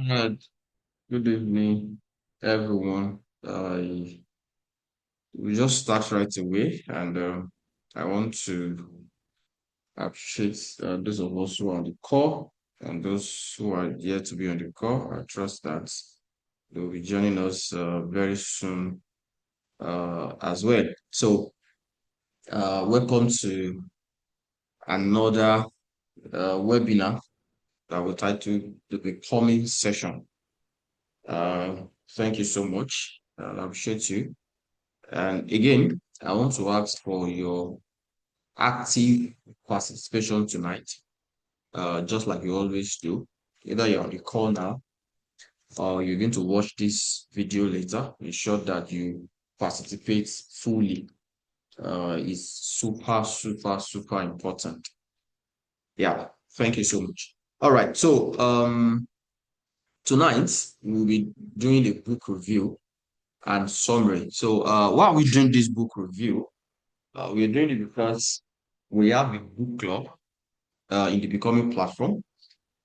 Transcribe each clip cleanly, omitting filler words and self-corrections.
Uh, Good evening, everyone. We just start right away, and I want to appreciate those of us who are on the call and those who are yet to be on the call. I trust that they will be joining us very soon as well. So, welcome to another webinar that will title the Becoming Session. Thank you so much. I appreciate you. And again, I want to ask for your active participation tonight, just like you always do. Either you're on the call now or you're going to watch this video later. Ensure that you participate fully. It's super, super, super important. Yeah, thank you so much. All right, so tonight we'll be doing a book review and summary. So why are we doing this book review? We're doing it because we have a book club in the Becoming platform.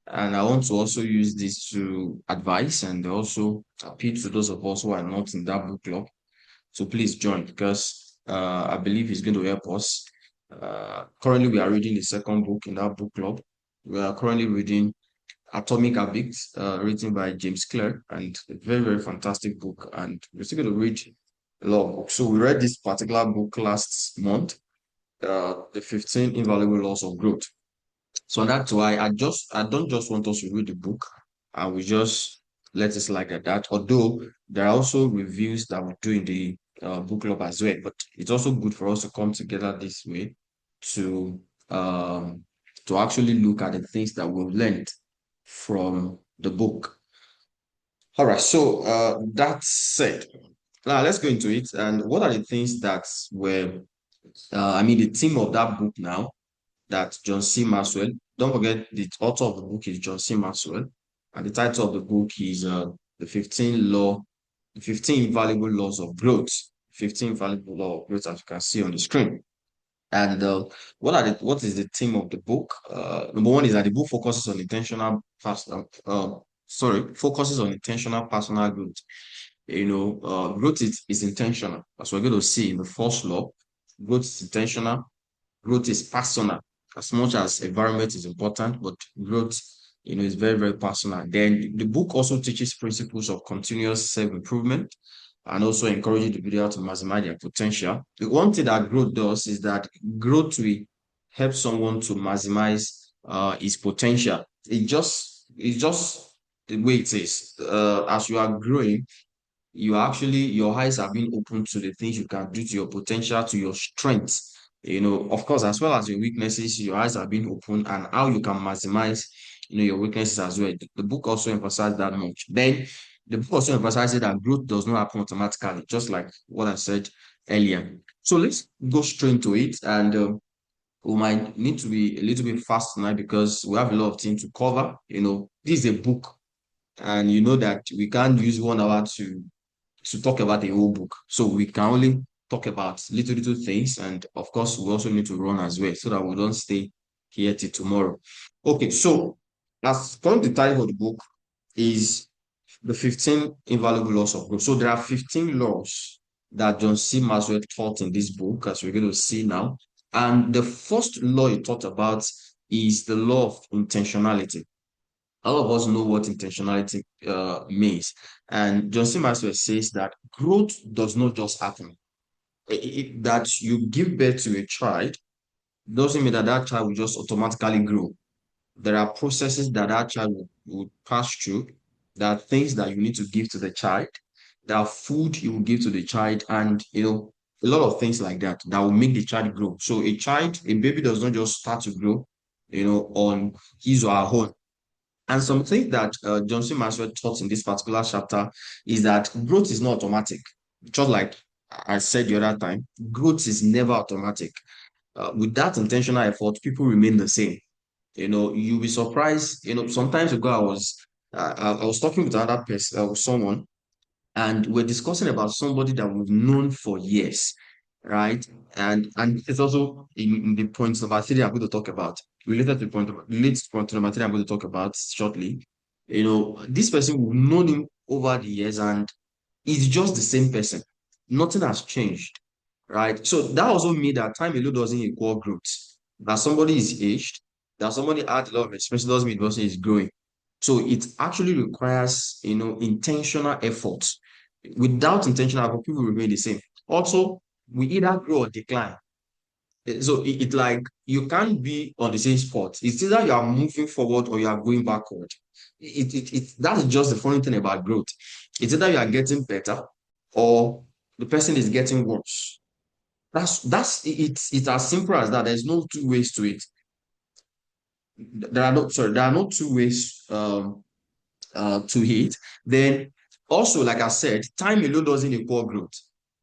And I want to also use this to advise and also appeal to those of us who are not in that book club. So please join because I believe it's going to help us. Currently, we are reading the second book in that book club. We are currently reading Atomic Habits, written by James Clear, and a very, very fantastic book. And we're still going to read a lot of books. So we read this particular book last month, the 15 Invaluable Laws of Growth. So that's why I don't just want us to read the book and we just let it slide like that. Although there are also reviews that we do in the book club as well, but it's also good for us to come together this way to um to actually look at the things that we've learned from the book. All right, so that said, now let's go into it. And what are the things that were the theme of that book now that John C. Maxwell. Don't forget the author of the book is John C. Maxwell, and the title of the book is the 15 Valuable Laws of Growth. 15 Valuable Laws of Growth, as you can see on the screen. And what is the theme of the book? Number one is that the book focuses on focuses on intentional personal growth. Growth is intentional, as we're going to see in the first law. Growth is intentional, growth is personal. As much as environment is important, but growth, is very, very personal. Then the book also teaches principles of continuous self-improvement and also encourages the individual to maximize their potential. The one thing that growth does is that growth will help someone to maximize his potential. It's just the way it is. As you are growing, your eyes are being opened to the things you can do, to your potential, to your strengths. Of course, as well as your weaknesses, your eyes are being opened and how you can maximize your weaknesses as well. The book also emphasizes that much. Then the book also emphasizes that growth does not happen automatically, just like what I said earlier. So let's go straight into it, and we might need to be a little bit fast tonight because we have a lot of things to cover. This is a book, and you know that we can't use 1 hour to talk about the whole book. So we can only talk about little things. And of course, we also need to run as well so that we don't stay here till tomorrow. Okay, so as current the title of the book is the 15 Invaluable Laws of Growth. So there are 15 laws that John C. Maxwell taught in this book, as we're going to see now. And the first law he taught about is the law of intentionality. All of us know what intentionality means. And John C. Maxwell says that growth does not just happen. That you give birth to a child doesn't mean that that child will just automatically grow. There are processes that that child will pass through. There are things that you need to give to the child. There are food you will give to the child, and a lot of things like that that will make the child grow. So a baby does not just start to grow, on his or her own. And something that John C. Maxwell taught in this particular chapter is that growth is not automatic. Just like I said the other time, growth is never automatic. With that intentional effort, people remain the same. You'll be surprised. Sometimes ago I was talking with another person, with someone, and we're discussing about somebody that we've known for years, right? And it's also in the point number three I'm going to talk about, related to point number three I'm going to talk about shortly. This person, we've known him over the years, and it's just the same person. Nothing has changed, right? So that also means that time alone doesn't equal growth. That somebody is aged, that somebody had a lot of experience doesn't mean the person is growing. So it actually requires, intentional effort. Without intentional effort, people remain the same. Also, we either grow or decline. So it like you can't be on the same spot. It's either you are moving forward or you are going backward. That's just the funny thing about growth. It's either you are getting better or the person is getting worse. It's as simple as that. There's no two ways to it. There are no two ways to it. Then also, like I said, time alone doesn't equal growth.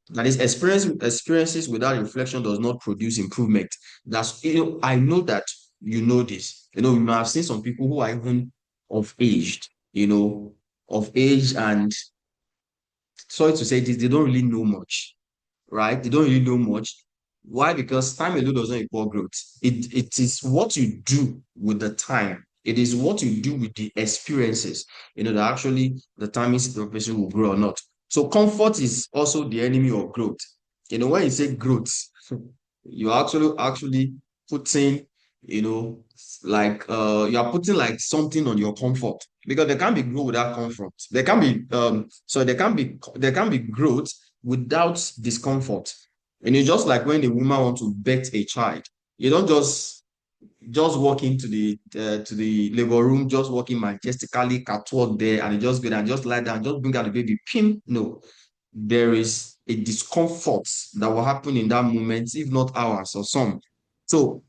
That is, experiences without reflection does not produce improvement. I know that you know this. You might have seen some people who are even of aged, of age, and sorry to say this, they don't really know much, right? They don't really know much. Why? Because time alone doesn't equal growth. It is what you do with the time. It is what you do with the experiences, that actually determines if the person will grow or not. So comfort is also the enemy of growth. When you say growth, you actually putting, like you are putting like something on your comfort, because there can be growth without comfort. There can be growth without discomfort. And it's just like when a woman wants to birth a child, you don't just walk into the labor room, just walking majestically, catwalk there, and you just go there and just lie down, just bring out the baby. Pim. No, there is a discomfort that will happen in that moment, if not hours or some. So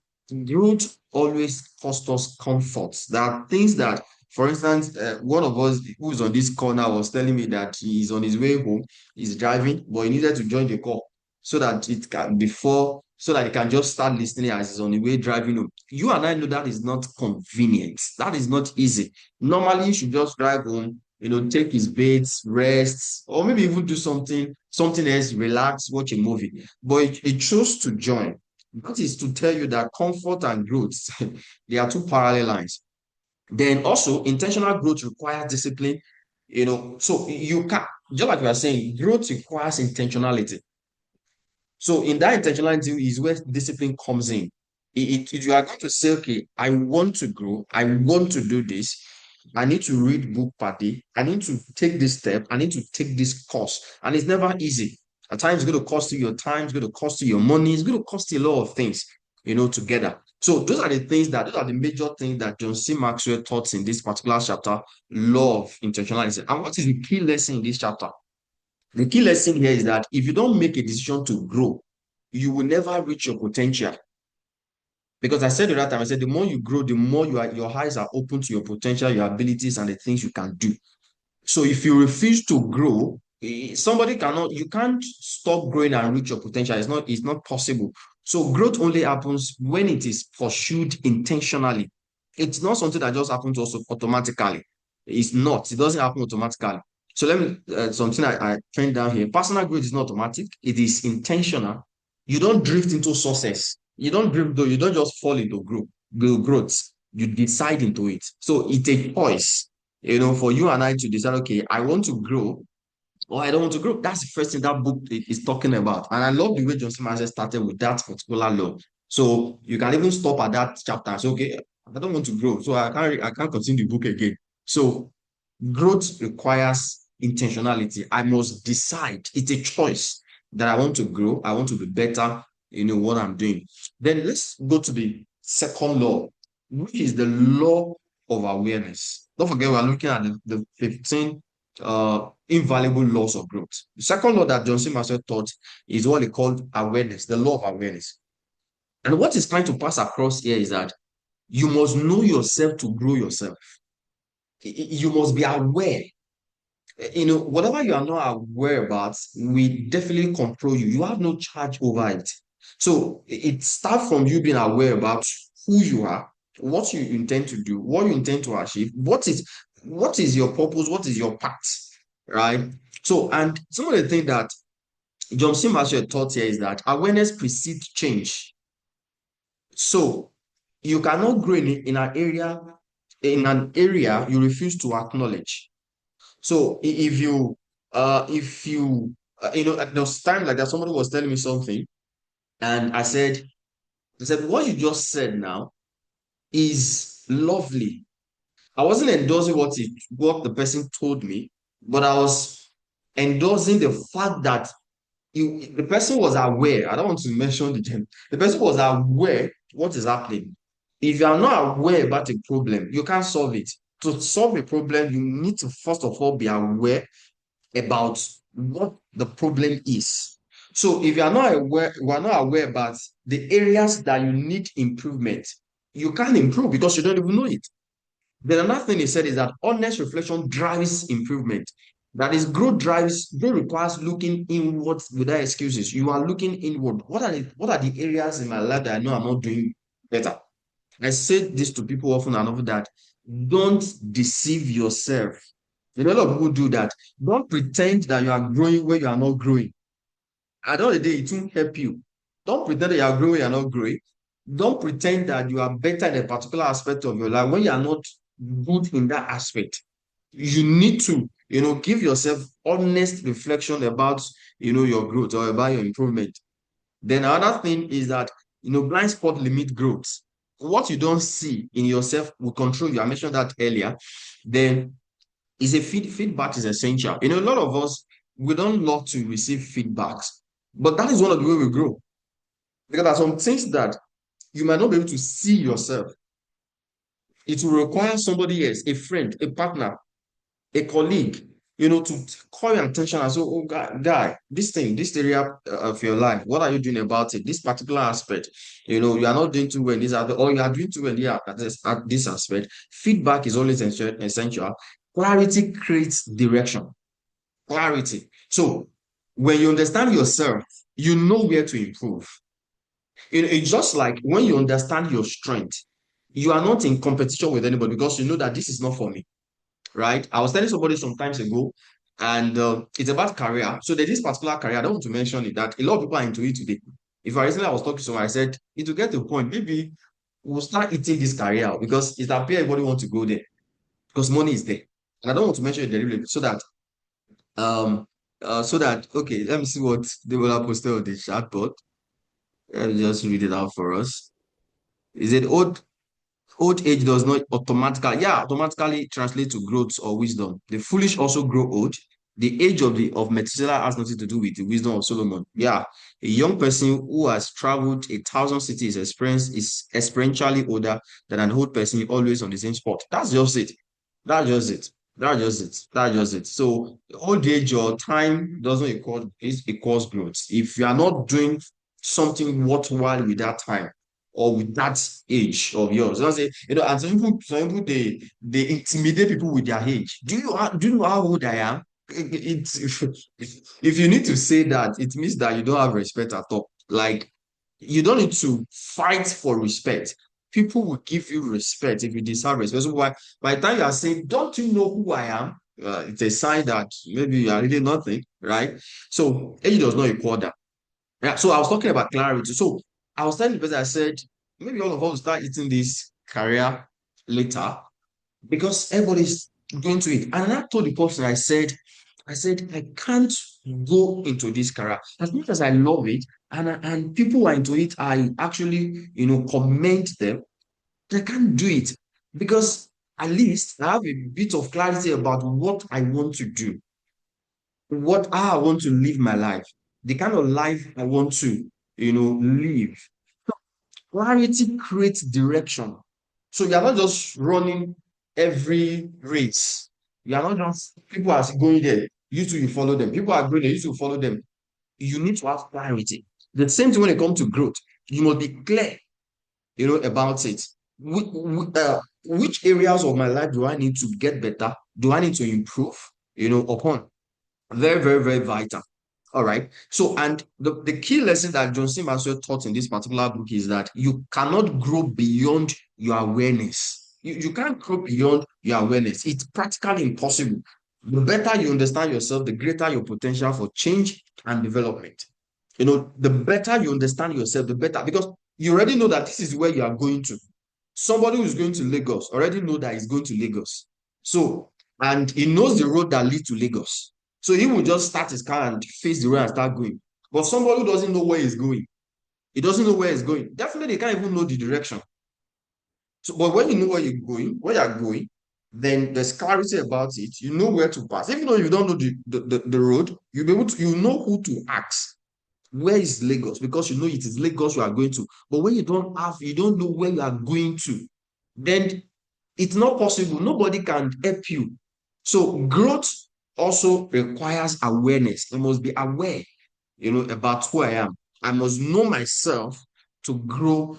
growth always cost us comfort. There are things that, for instance, one of us who's on this corner was telling me that he's on his way home, he's driving, but he needed to join the call so that it can before so that he can just start listening as he's on the way driving home. You and I know that is not convenient. That is not easy. Normally, you should just drive home, take his baits, rest, or maybe even do something else, relax, watch a movie. But he chose to join. That is to tell you that comfort and growth, they are two parallel lines. Then also, intentional growth requires discipline. So you can, just like we are saying, growth requires intentionality. So in that intentionality is where discipline comes in. If you are going to say, okay, I want to grow, I want to do this, I need to read book per day, I need to take this step, I need to take this course. And it's never easy. At times it's going to cost you your time, it's going to cost you your money, it's going to cost you a lot of things, together. So those are the major things that John C. Maxwell taught in this particular chapter, Law of Intentionality. And what is the key lesson in this chapter? The key lesson here is that if you don't make a decision to grow, you will never reach your potential. Because I said at that time, I said the more you grow, the more your eyes are open to your potential, your abilities, and the things you can do. So if you refuse to grow, you can't stop growing and reach your potential. It's not possible. So growth only happens when it is pursued intentionally. It's not something that just happens also automatically. It's not. It doesn't happen automatically. So let me something I trained down here. Personal growth is not automatic. It is intentional. You don't drift into success. You don't drift though. You don't just fall into growth. You decide into it. So it's a choice, for you and I to decide, okay, I want to grow or I don't want to grow. That's the first thing that book is talking about. And I love the way John C. Maxwell started with that particular law. So you can even stop at that chapter and say, okay, I don't want to grow. So I can't continue the book again. So growth requires intentionality. I must decide. It's a choice that I want to grow. I want to be better, what I'm doing. Then let's go to the second law, which is the law of awareness. Don't forget, we're looking at the 15 invaluable laws of growth. The second law that John C. Maxwell taught is what he called awareness, the law of awareness. And what he's trying to pass across here is that you must know yourself to grow yourself. You must be aware. Whatever you are not aware about will definitely control you. You have no charge over it. So it starts from you being aware about who you are, what you intend to do, what you intend to achieve, what is your purpose, what is your path, right? So, and some of the things that John C. Maxwell taught here is that awareness precedes change. So you cannot grow in an area in an area you refuse to acknowledge. So if you, there was time like that, somebody was telling me something, and I said, what you just said now is lovely. I wasn't endorsing what the person told me, but I was endorsing the fact that the person was aware. I don't want to mention the gender. The person was aware what is happening. If you are not aware about a problem, you can't solve it. To solve a problem, you need to first of all be aware about what the problem is. So if you are not aware about the areas that you need improvement, you can't improve because you don't even know it. Then another thing he said is that honest reflection drives improvement. That is, growth requires looking inward without excuses. You are looking inward. What are the areas in my life that I know I'm not doing better? I say this to people often and often that don't deceive yourself. You know, a lot of people do that. Don't pretend that you are growing where you are not growing. At the end of the day, it won't help you. Don't pretend that you are growing, you are not growing. Don't pretend that you are better in a particular aspect of your life when you are not good in that aspect. You need to, give yourself honest reflection about, your growth or about your improvement. Then another thing is that, blind spot limit growth. What you don't see in yourself will control you. I mentioned that earlier. Then feedback is essential. A lot of us, we don't love to receive feedbacks, but that is one of the way we grow. Because there are some things that you might not be able to see yourself. It will require somebody else, a friend, a partner, a colleague, to call your attention and say, oh, guy, this area of your life, what are you doing about it? This particular aspect, you are not doing too well in this, or you are doing too well here at this aspect. Feedback is always essential. Clarity creates direction. Clarity. So when you understand yourself, you know where to improve. It's just like when you understand your strength, you are not in competition with anybody because you know that this is not for me, right? I was telling somebody some times ago, and it's about career. So there's this particular career, I don't want to mention it, that a lot of people are into it today. If I recently I was talking to someone, I said, it will get to a point, maybe we'll start eating this career out because it's appear everybody wants to go there because money is there. And I don't want to mention it deliberately um so that okay, let me see what they will have posted on the chat board. Let me just read it out for us. Is it old age does not automatically translate to growth or wisdom. The foolish also grow old. The age of Methuselah has nothing to do with the wisdom of Solomon. Yeah, a young person who has traveled 1,000 cities is experientially older than an old person always on the same spot. That's just it. That's just it. That's just it. That's just it. So old age or time doesn't equals growth. If you are not doing something worthwhile with that time, or with that age of yours. You know, say, and some people they intimidate people with their age. Do you know how old I am? If you need to say that, it means that you don't have respect at all. Like you don't need to fight for respect. People will give you respect if you deserve respect. So by the time you are saying, "Don't you know who I am?" It's a sign that maybe you are really nothing, right? So age does not equal that. Yeah, so I was talking about clarity. So I was telling the person, I said, maybe all of us will start eating this career later because everybody's going to it. And I told the person, I can't go into this career. As much as I love it, and people who are into it, I actually, commend them. I can't do it because at least I have a bit of clarity about what I want to do, how I want to live my life, the kind of life I want to, live. Clarity creates direction. So you are not just running every race. You are not just people are going there. You too, you follow them. People are going there. You too follow them. You need to have clarity. The same thing when it comes to growth. You must be clear, about it. Which areas of my life do I need to get better? Do I need to improve? Upon. Very, very, very vital. All right. So, and the key lesson that John C. Maxwell taught in this particular book is that you cannot grow beyond your awareness. You can't grow beyond your awareness. It's practically impossible. The better you understand yourself, the greater your potential for change and development. The better you understand yourself, the better, because you already know that this is where you are going to. Somebody who is going to Lagos already know that he's going to Lagos. So, and he knows the road that leads to Lagos. So he will just start his car and face the road and start going. But somebody who doesn't know where he's going, he doesn't know where he's going. Definitely, they can't even know the direction. So, but when you know where you're going, then there's clarity about it. You know where to pass. Even though you don't know the road, you'll be able to, you know who to ask. Where is Lagos? Because you know it is Lagos you are going to. But when you don't know where you are going to, then it's not possible. Nobody can help you. So growth also requires awareness. I must be aware, about who I am. I must know myself to grow,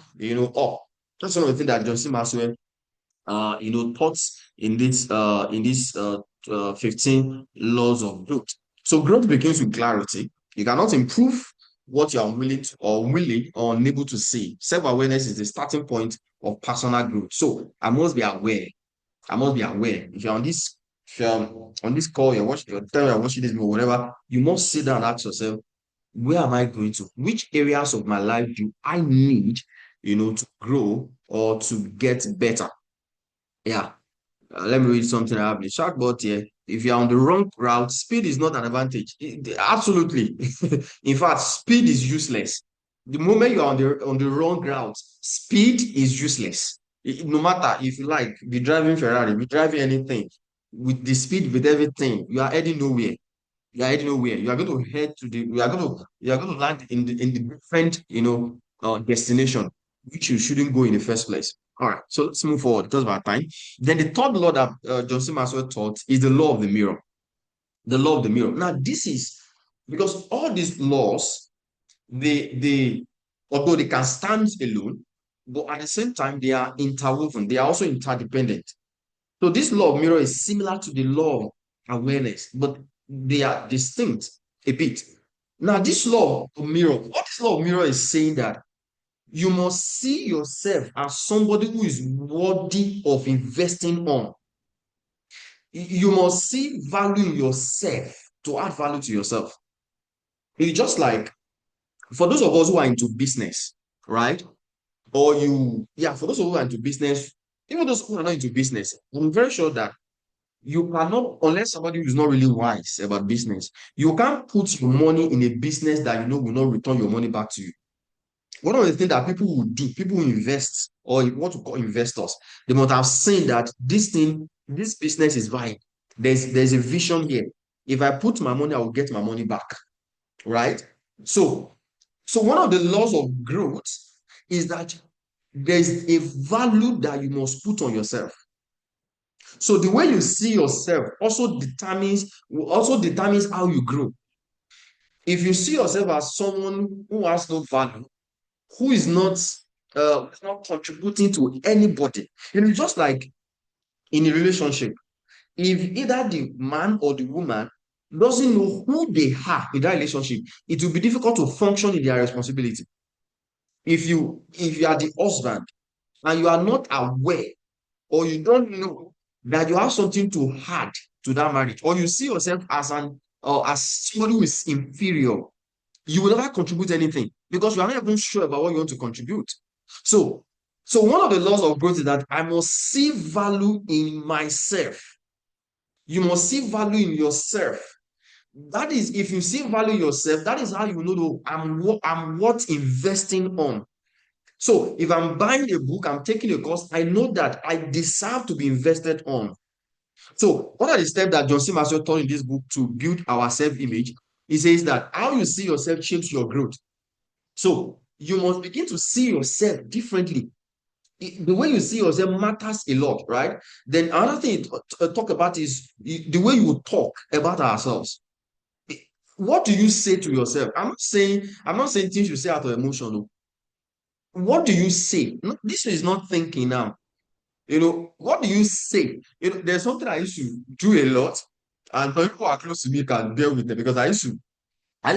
up. That's one of the things that John C. Maxwell, taught in this 15 laws of growth. So growth begins with clarity. You cannot improve what you are willing or unable to see. Self-awareness is the starting point of personal growth. So I must be aware. I must be aware. If you're on this call, you're watching this video, whatever, you must sit down and ask yourself, where am I going to? Which areas of my life do I need, to grow or to get better? Yeah. Let me read something I have in the chatbot here. If you're on the wrong route, speed is not an advantage. Absolutely. In fact, speed is useless. The moment you're on the wrong route, speed is useless. No matter if you like, be driving Ferrari, be driving anything, with the speed, with everything, you are heading nowhere. You are heading nowhere. You are going to head to the. You are going to land in the different destination, which you shouldn't go in the first place. All right, so let's move forward because of our time. Then the third law that John C. Maxwell taught is the law of the mirror. The law of the mirror. Now, this is because all these laws, they although they can stand alone, but at the same time they are interwoven. They are also interdependent. So this law of mirror is similar to the law of awareness, but they are distinct a bit. Now, this law of mirror, what this law of mirror is saying that you must see yourself as somebody who is worthy of investing on. You must see value in yourself to add value to yourself. It's just like for those of us who are into business, right? For those of us who are into business, even those who are not into business, I'm very sure that you cannot, unless somebody who is not really wise about business, you can't put your money in a business that you know will not return your money back to you. One of the things that people will do, people who invest, or what we call investors, they must have seen that this business is viable. There's a vision here. If I put my money, I will get my money back, right? So, so one of the laws of growth is that there's a value that you must put on yourself. So the way you see yourself also determines how you grow. If you see yourself as someone who has no value, who is not contributing to anybody, just like in a relationship, if either the man or the woman doesn't know who they are in that relationship, it will be difficult to function in their responsibility. If you are the husband and you are not aware, or you don't know that you have something to add to that marriage, or you see yourself as somebody who is inferior, you will never contribute anything because you are not even sure about what you want to contribute. So, so one of the laws of growth is that I must see value in myself. You must see value in yourself. That is, if you see value in yourself, that is how you know that I'm worth investing on. So if I'm buying a book, I'm taking a course, I know that I deserve to be invested on. So what are the steps that John C. Maxwell taught in this book to build our self-image? He says that how you see yourself shapes your growth. So you must begin to see yourself differently. The way you see yourself matters a lot, right? Then another thing to talk about is the way you talk about ourselves. What do you say to yourself? I'm not saying things you say out of emotion. No. What do you say? No, this is not thinking now. What do you say? There's something I used to do a lot, and people who are close to me can bear with it because I used to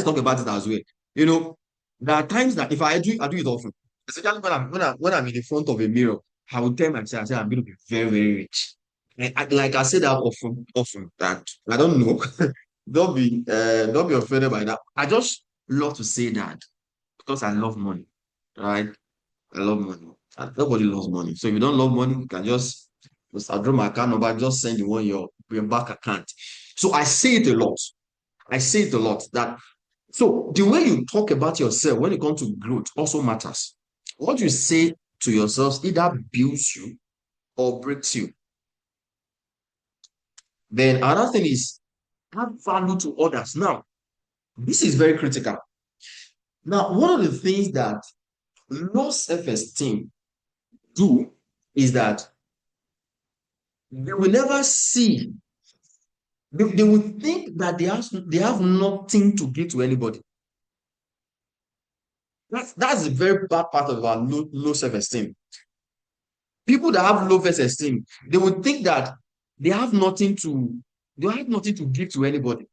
talk about it as well. You know, there are times that if I do it often, especially when I'm in the front of a mirror, I will tell myself, I say I'm going to be very, very rich. Like I say that often that I don't know. Don't be offended by that. I just love to say that because I love money, right? I love money. And nobody loves money. So if you don't love money, you can just draw my account number, just send the one your bank account. So I say it a lot. I say it a lot that so the way you talk about yourself when it comes to growth also matters. What you say to yourself either builds you or breaks you. Then another thing is add value to others. Now, this is very critical. Now, one of the things that low self-esteem do is that they will never see, they will think that they have nothing to give to anybody. That's a very bad part of our low self-esteem. People that have low self-esteem, they would think that they have nothing to they have nothing to give to anybody.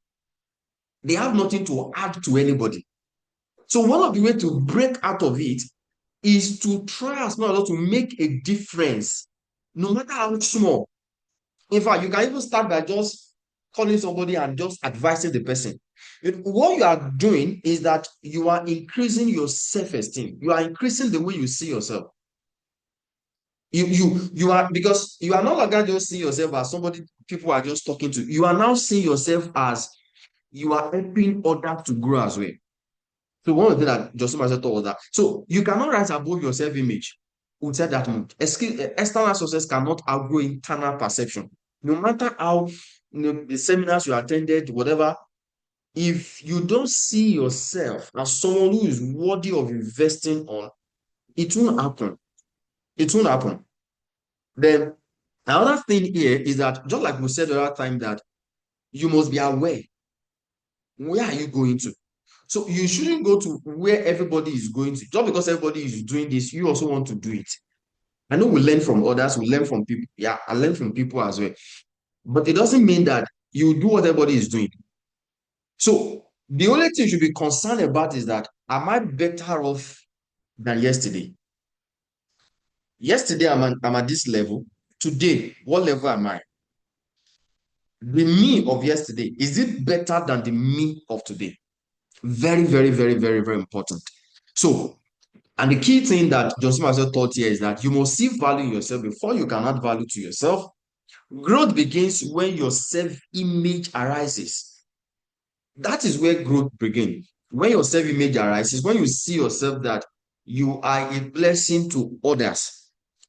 They have nothing to add to anybody. So one of the way to break out of it is to try as much as possible to make a difference, no matter how small. In fact, you can even start by just calling somebody and just advising the person. What you are doing is that you are increasing your self-esteem. You are increasing the way you see yourself. You are because you are no longer just seeing yourself as somebody people are just talking to. You are now seeing yourself as you are helping others to grow as well. So one of the things that Joseph Marcel taught was that. So you cannot rise above your self-image without that mode. External success cannot outgrow internal perception. No matter how the seminars you attended, whatever, if you don't see yourself as someone who is worthy of investing on, it won't happen. It won't happen. Then another thing here is that just like we said the other time that you must be aware. Where are you going to? So you shouldn't go to where everybody is going to. Just because everybody is doing this, you also want to do it. I know we learn from others, we learn from people. Yeah, I learn from people as well. But it doesn't mean that you do what everybody is doing. So the only thing you should be concerned about is that am I better off than yesterday? Yesterday I'm at this level. Today, what level am I? The me of yesterday, is it better than the me of today? Very, very, very, very, very important. So, and the key thing that Joseph Marcel taught here is that you must see value in yourself before you can add value to yourself. Growth begins when your self-image arises. That is where growth begins. When your self-image arises, when you see yourself that you are a blessing to others.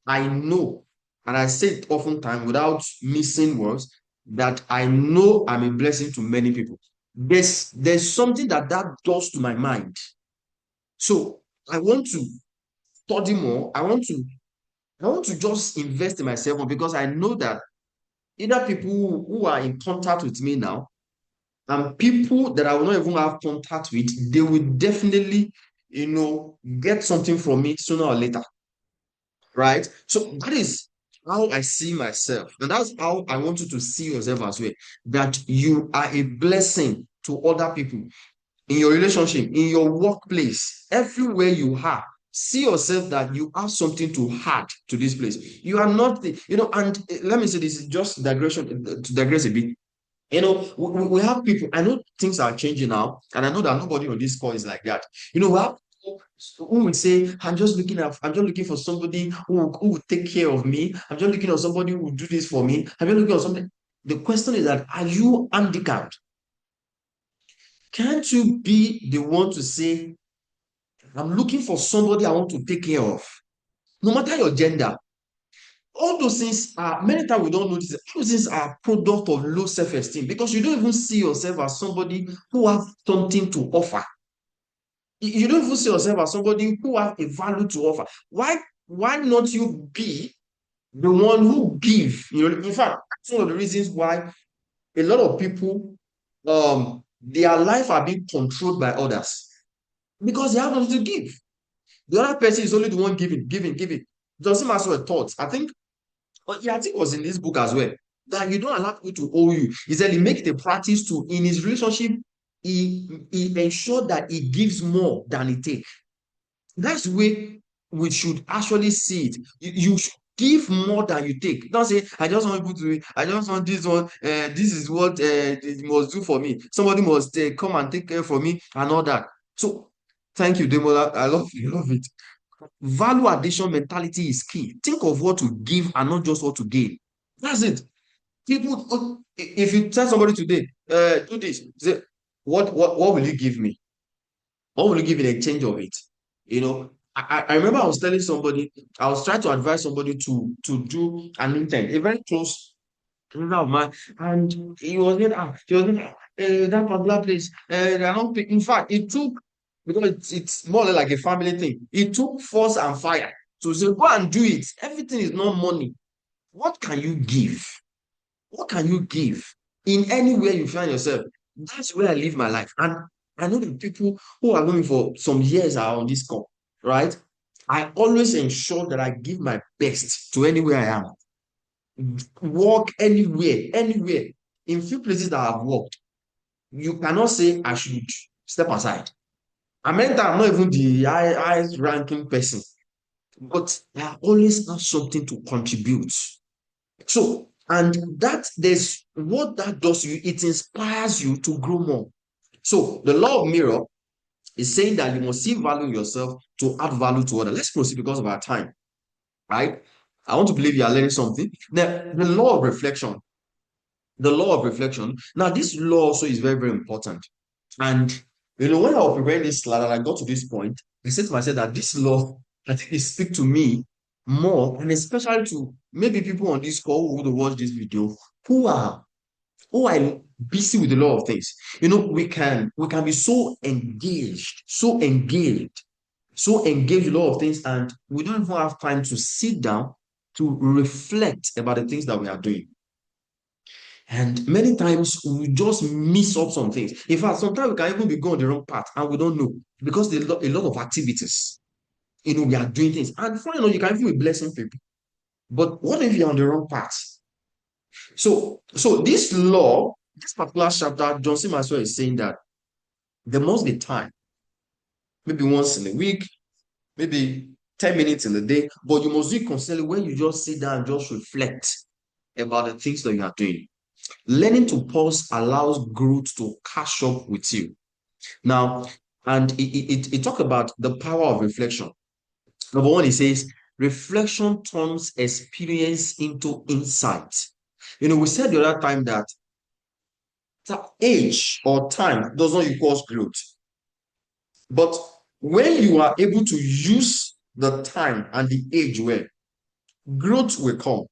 I know, and I say it oftentimes without missing words, that I know I'm a blessing to many people. There's something that does to my mind. So I want to study more. I want to just invest in myself more because I know that either people who are in contact with me now and people that I will not even have contact with, they will definitely, get something from me sooner or later. Right? So that is how I see myself. And that's how I want you to see yourself as well. That you are a blessing to other people in your relationship, in your workplace, everywhere you are. See yourself that you have something to add to this place. You are not, and let me say this is just digression to digress a bit. We have people, I know things are changing now, and I know that nobody on this call is like that. We have people who will say, I'm just looking for somebody who will take care of me. I'm just looking for somebody who will do this for me. I'm just looking for something. The question is that, are you handicapped? Can't you be the one to say, I'm looking for somebody I want to take care of? No matter your gender, all those things are many times we don't notice it. All those things are product of low self-esteem because you don't even see yourself as somebody who has something to offer. You don't even see yourself as somebody who has a value to offer. Why not you be the one who give? In fact, that's one of the reasons why a lot of people their life are being controlled by others because they have nothing to give. The other person is only the one giving, giving, giving. Doesn't matter what thoughts. I think it was in this book as well that you don't allow people to owe you. He said he makes it a practice to in his relationship, he ensure that he gives more than he takes. That's the way we should actually see it. You should give more than you take. Don't say, I just want people to, I just want this one, this is what they must do for me. Somebody must come and take care for me and all that. So, thank you, Demola. I love it. Value addition mentality is key. Think of what to give and not just what to gain. That's it. People, if you tell somebody today, do this, say, what will you give me? What will you give in exchange of it? You know, I remember I was telling somebody, I was trying to advise somebody to do an intern, a very close friend of mine, and he was in that particular place. They are not in fact, it took, because it's more or less like a family thing. It took force and fire to say, go and do it. Everything is not money. What can you give? What can you give in anywhere you find yourself? That's where I live my life. And I know the people who are going for some years are on this call, right? I always ensure that I give my best to anywhere I am. Work anywhere, anywhere. In few places that I've worked, you cannot say I should step aside. I meant that I'm not even the highest ranking person, but I always have something to contribute. So, and that there's what that does to you, it inspires you to grow more. So, the law of mirror is saying that you must see value in yourself to add value to others. Let's proceed because of our time, right? I want to believe you are learning something. Now, the law of reflection, the law of reflection. Now, this law also is very, very important. And when I was preparing this slide and I got to this point, I said to myself that this law, I think it speaks to me more, and especially to maybe people on this call who would watch this video who are who are busy with a lot of things. We can be so engaged with a lot of things, and we don't even have time to sit down to reflect about the things that we are doing. And many times we just miss up some things. In fact, sometimes we can even be going the wrong path and we don't know because there are a lot of activities. We are doing things. And funny enough, you can even be blessing people. But what if you're on the wrong path? So this law, this particular chapter, John C. Maxwell is saying that there must be time, maybe once in a week, maybe 10 minutes in a day, but you must do it constantly when you just sit down and just reflect about the things that you are doing. Learning to pause allows growth to catch up with you. Now, and it talk about the power of reflection. Number one, it says, reflection turns experience into insight. We said the other time that age or time does not equal growth. But when you are able to use the time and the age well, growth will come.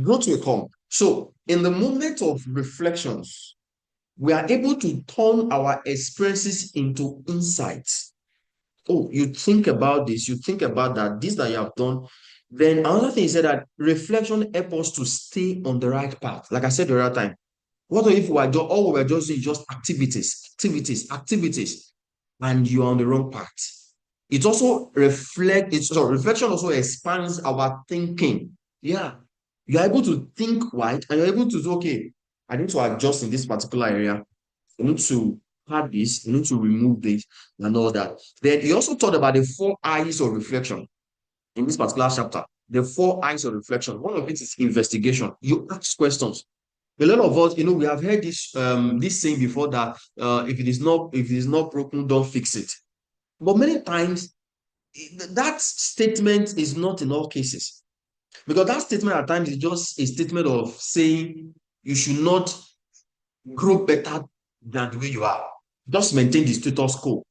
Growth will come. So, in the moment of reflections, we are able to turn our experiences into insights. Oh, you think about this, you think about that, this that you have done. Then another thing is that reflection helps us to stay on the right path. Like I said the other time, what if all we're just doing is just activities, and you're on the wrong path? It also reflection also expands our thinking. Yeah. You're able to think wide and you're able to say, okay, I need to adjust in this particular area. I need to add this, I need to remove this, and all that. Then he also talked about the four eyes of reflection in this particular chapter. The four eyes of reflection. One of it is investigation. You ask questions. A lot of us, we have heard this saying before that if it is not broken, don't fix it. But many times that statement is not in all cases, because that statement at times is just a statement of saying you should not grow better than the way you are. Just maintain the status quo.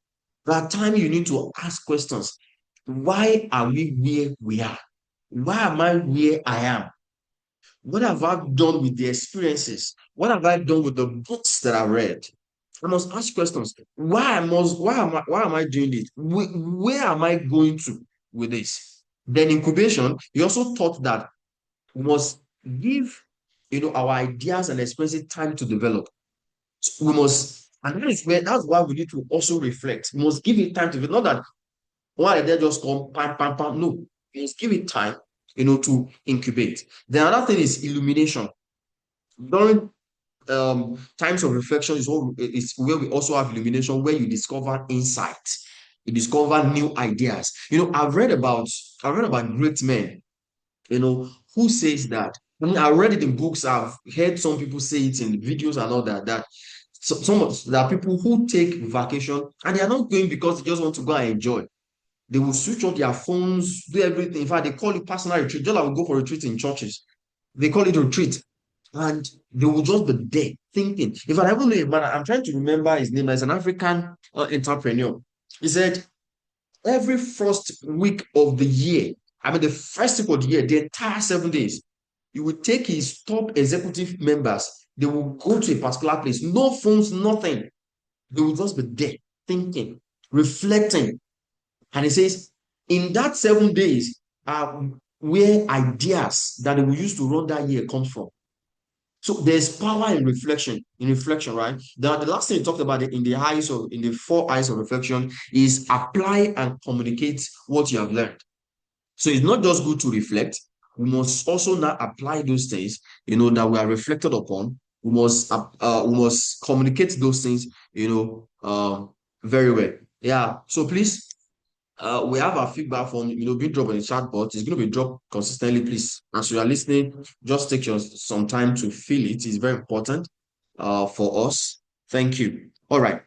That time you need to ask questions. Why are we where we are? Why am I where I am? What have I done with the experiences? What have I done with the books that I read? I must ask questions. Why am I doing this? Where am I going to with this? Then incubation, he also taught that we must give our ideas and experiences time to develop. So we must, and that's why we need to also reflect. We must give it time to develop. Not that one idea just come, pam, pam, pam. No, we must give it time, to incubate. The other thing is illumination. During times of reflection is where we also have illumination, where you discover insight, you discover new ideas. I've read about great men, who says that. I mean, I read it in books, I've heard some people say it in videos and all that, there are people who take vacation and they are not going because they just want to go and enjoy. They will switch off their phones, do everything. In fact, they call it personal retreat. Just like we go for retreat in churches, they call it retreat. And they will just be there thinking. In fact, I don't know a man, I'm trying to remember his name. As an African entrepreneur. He said, every first week of the year, I mean, the first week of the year, the entire 7 days, he will take his top executive members. They will go to a particular place, no phones, nothing. They will just be there thinking, reflecting. And he says, in that 7 days, where ideas that they will use to run that year comes from. So there's power in reflection, right? The last thing you talked about in the four eyes of reflection is apply and communicate what you have learned. So it's not just good to reflect. We must also now apply those things, that we are reflected upon. We must communicate those things, very well. Yeah. So please, we have our feedback from being dropped on the chat box. It's going to be dropped consistently. Please, as you are listening, just take some time to feel it. It's very important for us. Thank you. All right.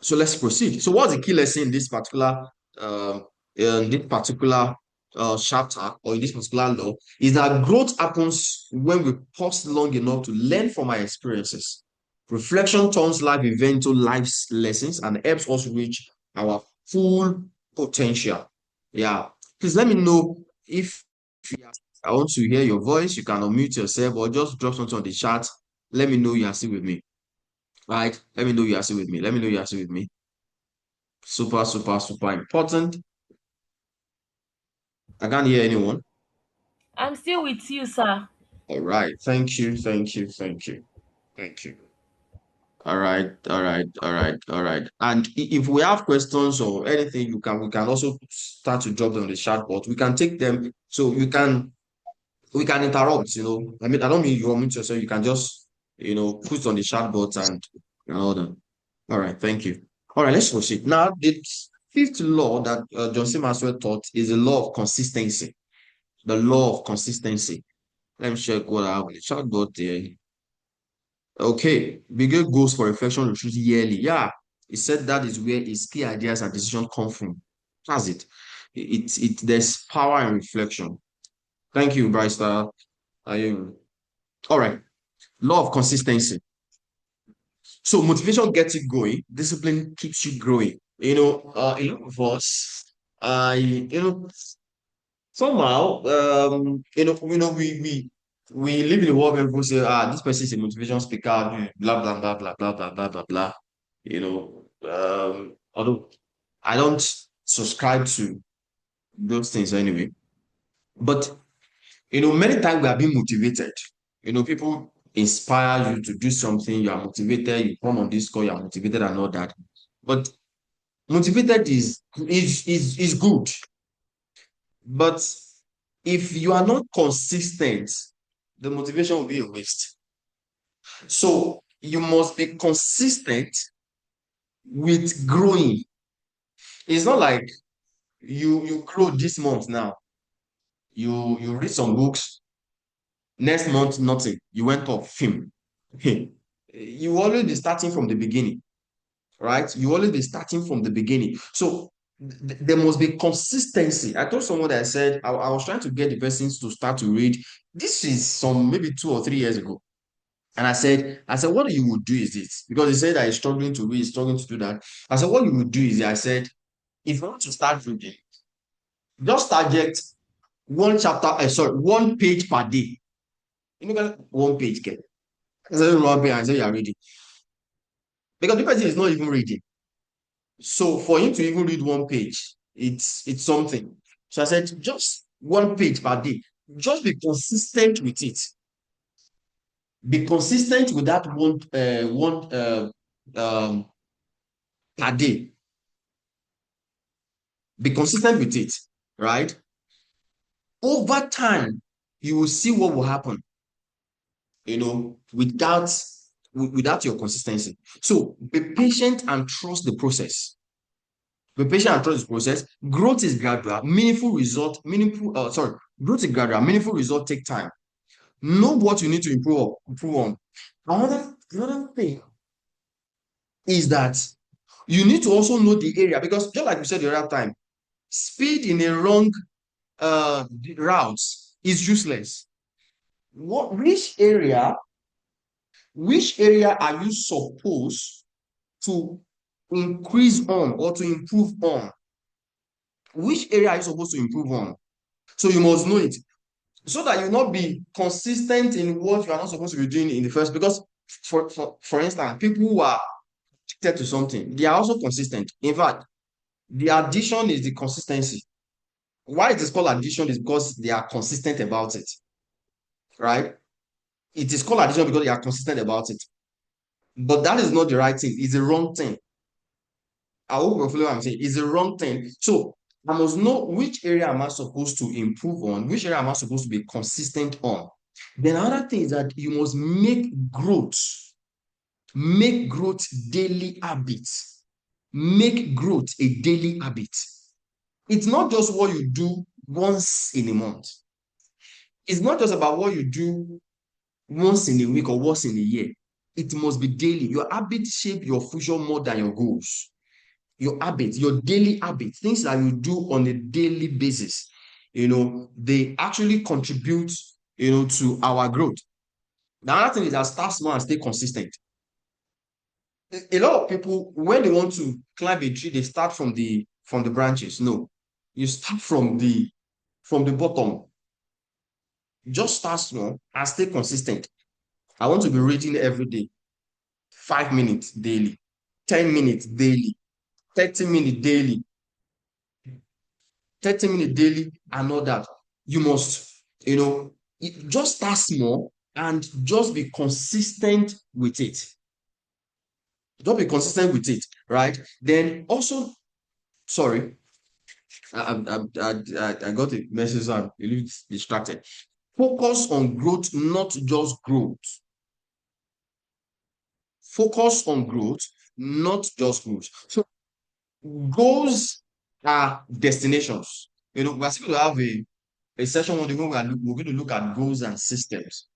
So let's proceed. So what's the key lesson in this particular chapter, or in this particular law, is that growth happens when we pause long enough to learn from our experiences. Reflection turns life events into life's lessons and helps us reach our full potential. Yeah. Please let me know if I want to hear your voice. You can unmute yourself or just drop something on the chat. Let me know you are still with me. Right? Let me know you are still with me. Let me know you are still with me. Super, super, super important. I can't hear anyone. I'm still with you, sir. All right. Thank you. Thank you. Thank you. Thank you. All right. All right. All right. All right. And if we have questions or anything, we can also start to drop them on the chat box. We can take them. So we can interrupt, I mean, I don't mean you unmute yourself. You can just, put on the chat box and all that. All right. Thank you. All right. Let's proceed. Now, the fifth law that John C. Maxwell taught is the law of consistency. The law of consistency. Let me check what I have on the chat board there. Okay, bigger goals for reflection retreat yearly. Yeah, he said that is where his key ideas and decisions come from. That's it. There's power in reflection. Thank you, Bryce. Are you all right? Law of consistency. So motivation gets you going, discipline keeps you growing. A lot of us, I somehow, we live in a world where people say, this person is a motivation speaker, blah blah blah blah blah blah blah blah blah. Although I don't subscribe to those things anyway, but many times we are being motivated. People inspire you to do something. You are motivated. You come on this call. You are motivated and all that. But motivated is good. But if you are not consistent, the motivation will be a waste. So you must be consistent with growing. It's not like you grow this month now. You read some books, next month nothing. You went off film. You always be starting from the beginning, right? You always be starting from the beginning. So there must be consistency. I told someone that I said I was trying to get the persons to start to read. This is some maybe 2 or 3 years ago. And I said, what you would do is this, because he said that he's struggling to read, struggling to do that. I said, what you would do is, I said, if you want to start reading, just target one page per day. One page, get. I said, one page, and say you're reading. Because the person is not even reading. So for him to even read one page, it's something. So I said, just one page per day. Just be consistent with it. Be consistent with that one per day. Be consistent with it, right? Over time, you will see what will happen, without your consistency. So be patient and trust the process. Be patient and trust the process. Growth is gradual, growth is gradual, meaningful result take time. Know what you need to improve on. Another thing is that you need to also know the area, because just like we said the other time, Speed in a wrong route is useless. What which area are you supposed to increase on or to improve on? Which area are you supposed to improve on? So you must know it so that you not be consistent in what you are not supposed to be doing in the first. Because for instance, people who are addicted to something, they are also consistent. In fact, the addition is the consistency. Why it is called addition is because they are consistent about it, right? It is called addition because they are consistent about it. But that is not the right thing. It's the wrong thing. I hope you follow what I'm saying. It's the wrong thing. So I must know which area am I supposed to improve on, which area am I supposed to be consistent on. Then another thing is that you must make growth daily habits. Make growth a daily habit. It's not just what you do once in a month. It's not just about what you do once in a week or once in a year. It must be daily. Your habits shape your future more than your goals. Your habits, your daily habits, things that you do on a daily basis, they actually contribute, to our growth. The other thing is that start small and stay consistent. A lot of people, when they want to climb a tree, they start from the branches. No, you start from the bottom. Just start small and stay consistent. I want to be reading every day, 5 minutes daily, 10 minutes daily, 30 minutes daily, 30 minutes daily, and all that. You must, just start small and just be consistent with it. Just be consistent with it, right? Then also, sorry, I got a message, so I'm a little distracted. Focus on growth, not just growth. Focus on growth, not just growth. So goals are destinations. We're still going to have a session where we're going to look at goals and systems.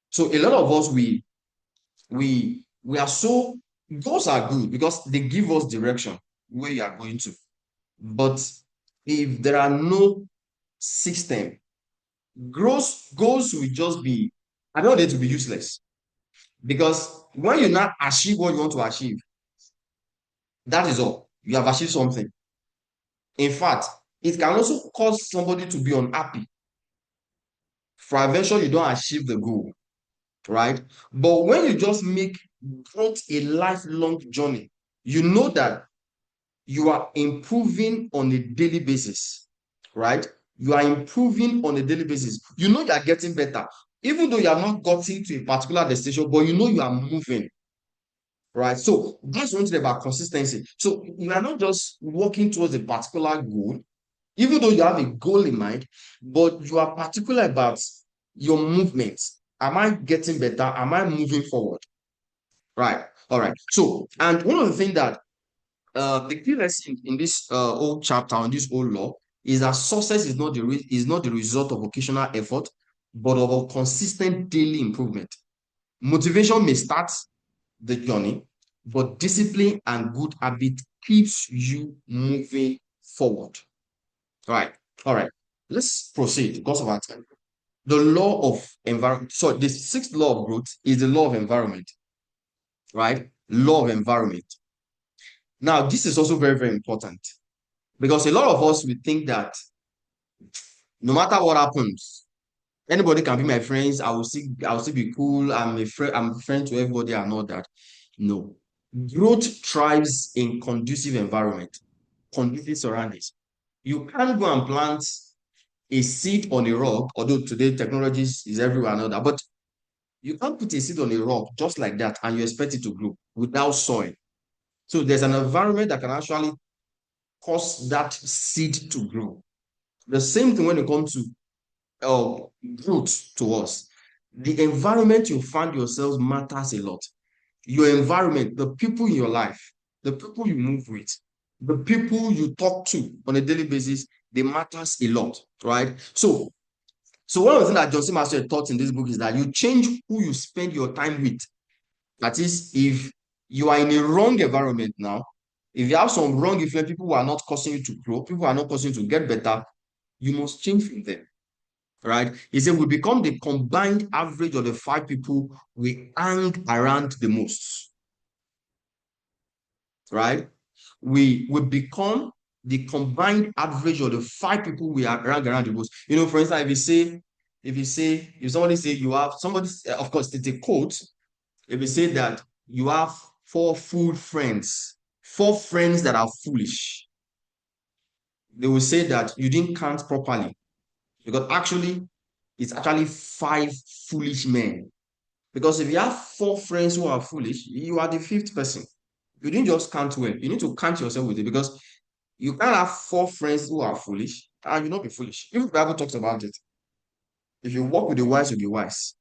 So a lot of us we are so goals are good because they give us direction where you are going to. But if there are no system, goals will just be, I don't want it to be useless. Because when you not achieve what you want to achieve, that is all. You have achieved something. In fact, it can also cause somebody to be unhappy. For adventure, you don't achieve the goal, right? But when you just make growth a lifelong journey, you know that you are improving on a daily basis, right? You are improving on a daily basis. You know you are getting better, even though you have not gotten to a particular destination, but you know you are moving, right? So that's one thing about consistency. So you are not just working towards a particular goal, even though you have a goal in mind, but you are particular about your movements. Am I getting better? Am I moving forward? Right. All right. So, and one of the things that the key lesson in this whole chapter on this whole law is that success is not the result of occasional effort, but of a consistent daily improvement. Motivation may start the journey, but discipline and good habit keeps you moving forward. All right. All right. Let's proceed because of our time. The law of environment. So the sixth law of growth is the law of environment, right? Law of environment. Now, this is also very, very important because a lot of us we think that no matter what happens, anybody can be my friends. I will still be cool. I'm a friend to everybody and all that. No. Growth thrives in conducive environment, conducive surroundings. You can't go and plant a seed on a rock, although today technology is everywhere and all that, but you can't put a seed on a rock just like that and you expect it to grow without soil. So there's an environment that can actually cause that seed to grow. The same thing when it comes to uh, growth to us. The environment you find yourselves matters a lot. Your environment, the people in your life, the people you move with, the people you talk to on a daily basis, they matters a lot, right? So one of the things that John C. Maxwell taught in this book is that you change who you spend your time with. That is, if you are in a wrong environment now, If you have some wrong influence, people who are not causing you to grow, people who are not causing you to get better, you must change from them. Right? He said we become the combined average of the five people we hang around the most. Right? We become the combined average of the five people we are around the most. For instance, if somebody say you have somebody, of course, it's a quote. If you say that you have four friends that are foolish, they will say that you didn't count properly because actually it's actually five foolish men. Because if you have four friends who are foolish, you are the fifth person. You didn't just count well. You need to count yourself with it because you can't have four friends who are foolish and you not be foolish. Even the Bible talks about it. If you walk with the wise, you'll be wise.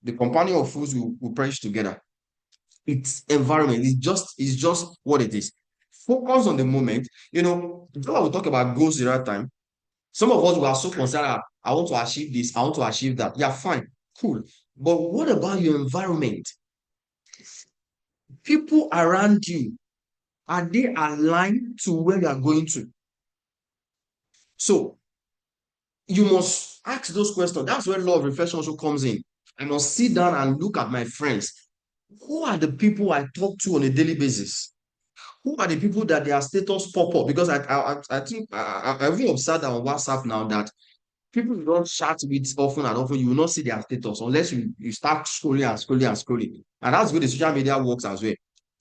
The companion of fools will perish together. It's environment. It's just what it is. Focus on the moment. Just like we talk about goals the right time. Some of us were so concerned, I want to achieve this, I want to achieve that. Yeah, fine, cool. But what about your environment? People around you, are they aligned to where you are going to? So you must ask those questions. That's where law of reflection also comes in. I must sit down and look at my friends. Who are the people I talk to on a daily basis? Who are the people that their status pop up? Because I think I've even observed that on WhatsApp now that people you don't chat with often and often, you will not see their status unless you start scrolling and scrolling and scrolling. And that's where the social media works as well.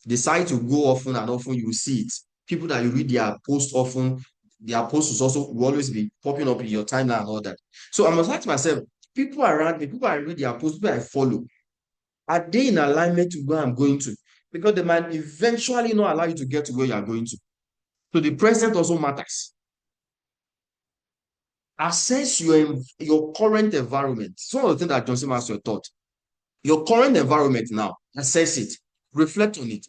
Decide to go often and often, you will see it. People that you read their posts often, their posts will always be popping up in your timeline and all that. So I must ask myself, people around me, people I read their posts, people I follow, are they in alignment to where I'm going to? Because they might eventually not allow you to get to where you are going to. So the present also matters. Assess your current environment. Some of the things that Johnson Maxwell taught. Your current environment now, assess it, reflect on it.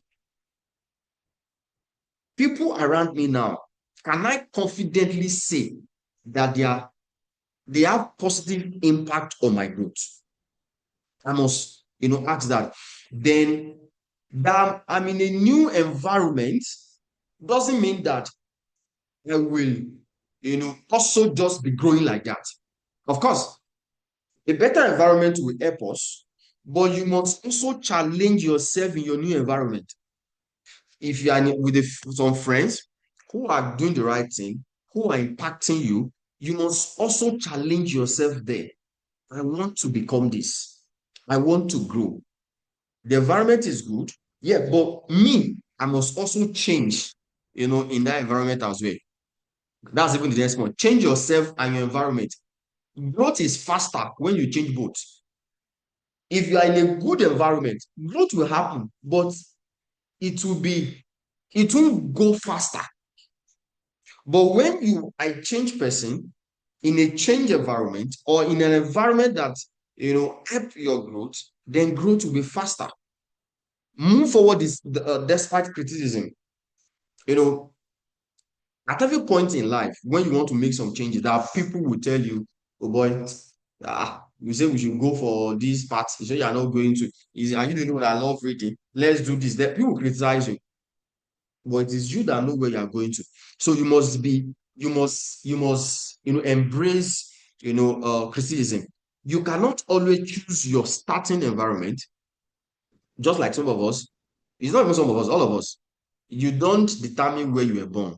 People around me now, can I confidently say that they have positive impact on my growth? I must, ask that. Then that I'm in a new environment doesn't mean that I will, also just be growing like that. Of course, a better environment will help us, but you must also challenge yourself in your new environment. If you are with some friends who are doing the right thing, who are impacting you, you must also challenge yourself there. I want to become this. I want to grow. The environment is good, yeah, but me, I must also change, in that environment as well. That's even the next one. Change yourself and your environment. Growth is faster when you change both. If you are in a good environment, growth will happen, but it will be, it won't go faster. But when I change person in a change environment or in an environment that, help your growth, then growth will be faster. Move forward despite criticism. You know, at every point in life, when you want to make some changes, that people will tell you, oh boy, you say we should go for this part. You say you are not going to. Are you the one that love reading? Let's do this. That people criticize you, but it is you that know where you are going to. So you must embrace criticism. You cannot always choose your starting environment, just like some of us. It's not even some of us, all of us. You don't determine where you were born.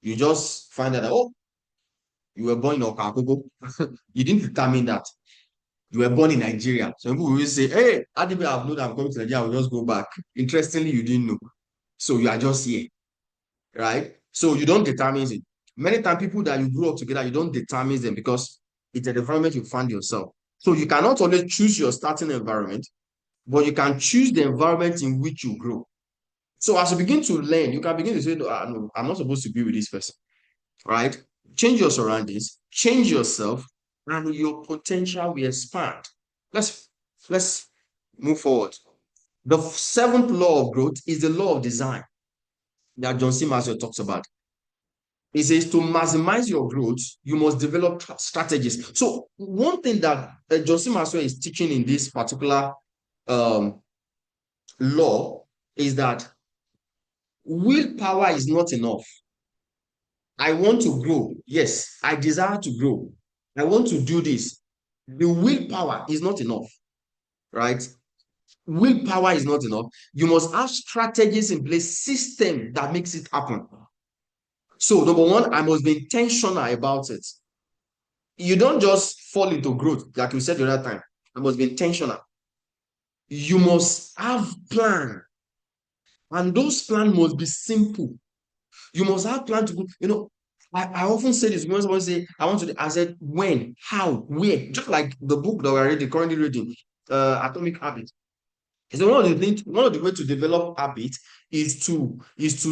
You just find out that, oh, you were born in Okakoko. You didn't determine that. You were born in Nigeria. Some people will say, hey, how did I have known I'm coming to Nigeria? I will just go back. Interestingly, you didn't know. So you are just here, right? So you don't determine it. Many times, people that you grew up together, you don't determine them because it's an environment you find yourself. So you cannot only choose your starting environment, but you can choose the environment in which you grow. So as you begin to learn, you can begin to say, no, I'm not supposed to be with this person, right? Change your surroundings, change yourself, and your potential will expand. Let's move forward. The seventh law of growth is the law of design that John C. Maxwell talks about. He says to maximize your growth, you must develop strategies. So one thing that John C. Maxwell is teaching in this particular law is that Willpower is not enough. I want to grow. Yes, I desire to grow. I want to do this. The willpower is not enough, right? Willpower is not enough. You must have strategies in place, system that makes it happen. So, number one, I must be intentional about it. You don't just fall into growth, like we said the other time. I must be intentional. You must have plan, and those plans must be simple. You must have plan to go. I often say this when someone say, I want to, I said, when, how, where, just like the book that we're currently reading, Atomic Habits. So one of the way to develop habit is to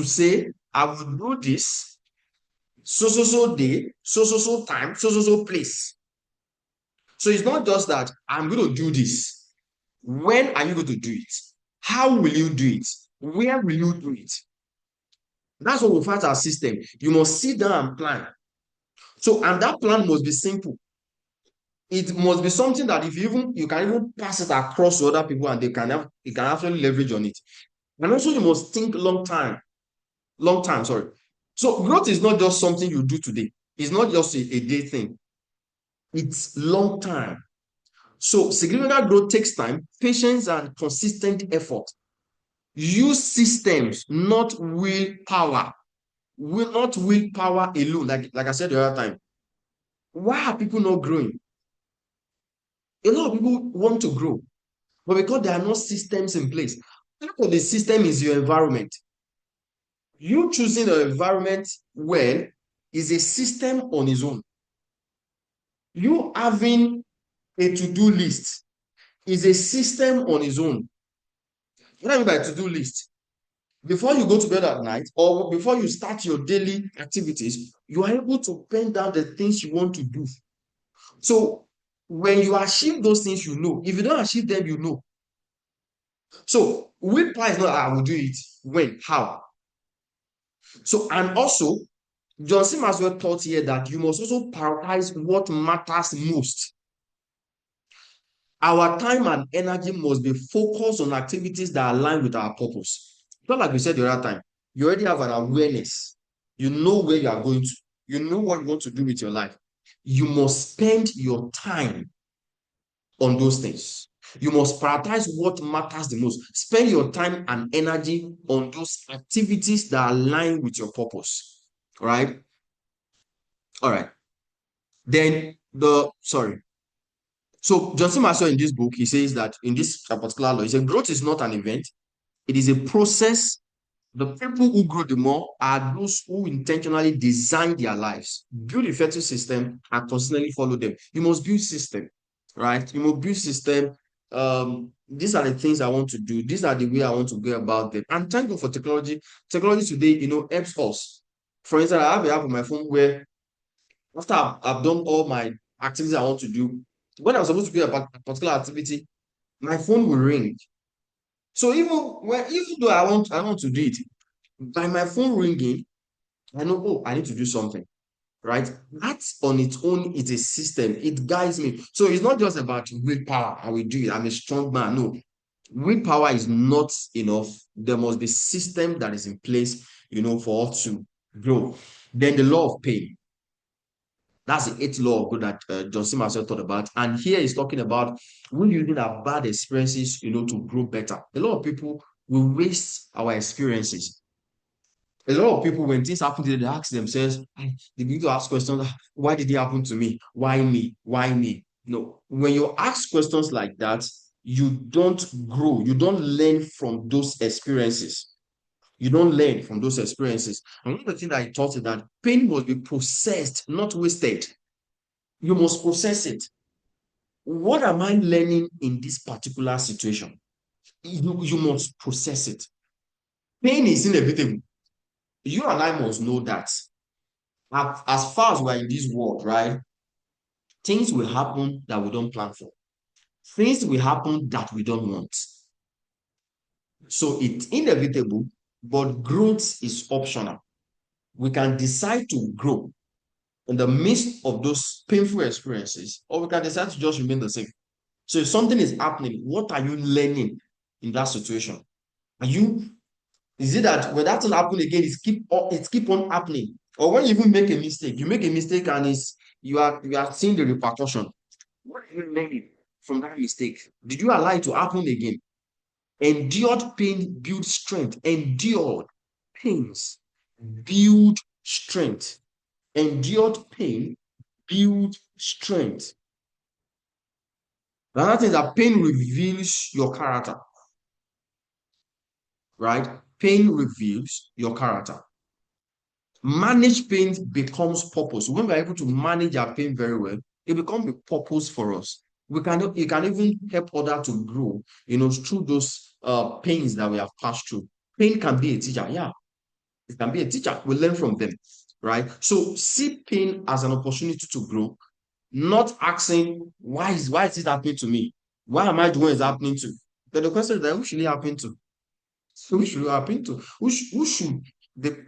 say, I will do this so day, so time, so place. So it's not just that I'm going to do this. When are you going to do it? How will you do it? Where will you do it? That's what we find our system. You must sit down and plan. So, and that plan must be simple. It must be something that if you can even pass it across to other people and you can actually leverage on it. And also you must think long time, sorry. So growth is not just something you do today. It's not just a day thing. It's long time. So significant growth takes time, patience, and consistent effort. Use systems, not willpower. Will not willpower alone, like I said the other time. Why are people not growing? A lot of people want to grow, but because there are no systems in place. Part of the system is your environment. You choosing your environment well is a system on its own. You having a to-do list is a system on its own. What I mean by to-do list? Before you go to bed at night or before you start your daily activities, you are able to pen down the things you want to do. So when you achieve those things, you know. If you don't achieve them, you know. So willpower is not I will do it. When? How? So, and also, John C. Maxwell taught here that you must also prioritize what matters most. Our time and energy must be focused on activities that align with our purpose. Not like we said the other time, you already have an awareness. You know where you are going to. You know what you want to do with your life. You must spend your time on those things. You must prioritize what matters the most. Spend your time and energy on those activities that align with your purpose. All right. All right. Then sorry. So Johnson Maxwell in this book, he says that in this particular law, he said growth is not an event, it is a process. The people who grow the more are those who intentionally design their lives, build effective system, and constantly follow them. You must build system, right? You must build system. These are the things I want to do. These are the way I want to go about them. And thank God for technology. Technology today, helps us. For instance, I have an app on my phone where after I've done all my activities I want to do, when I'm supposed to do a particular activity, my phone will ring. So even though I want to do it, by my phone ringing, I know, oh, I need to do something, right? That on its own is a system. It guides me. So it's not just about willpower. I will do it. I'm a strong man. No, willpower is not enough. There must be system that is in place, for us to grow. Then the law of pain. That's the eighth law of growth that John C. Maxwell thought about. And here he's talking about we using our bad experiences, to grow better. A lot of people will waste our experiences. A lot of people, when things happen to them, they ask themselves, they begin to ask questions, why did it happen to me? Why me? Why me? No. When you ask questions like that, you don't grow. You don't learn from those experiences. You don't learn from those experiences. And one of the things that I taught is that pain must be processed, not wasted. You must process it. What am I learning in this particular situation? You must process it. Pain is inevitable. You and I must know that as far as we're in this world, right? Things will happen that we don't plan for. Things will happen that we don't want. So it's inevitable, but growth is optional. We can decide to grow in the midst of those painful experiences, or we can decide to just remain the same. So if something is happening, what are you learning in that situation? Are you Is it that when that thing happen again, it keep on happening? Or when you even make a mistake, you make a mistake and you are seeing the repercussion. What are you learning from that mistake? Did you allow it to happen again? Endured pain builds strength. Endured pains build strength. Endured pain build strength. Another thing is that pain reveals your character, right? Pain reveals your character. Manage pain becomes purpose. When we're able to manage our pain very well, it becomes a purpose for us. It can even help others to grow, through those pains that we have passed through. Pain can be a teacher. Yeah, it can be a teacher. We learn from them, right? So see pain as an opportunity to grow, not asking why is it happening to me? Why am I the one it's happening to? Then the question is that who should it happen to? Who should it happen to? Who should the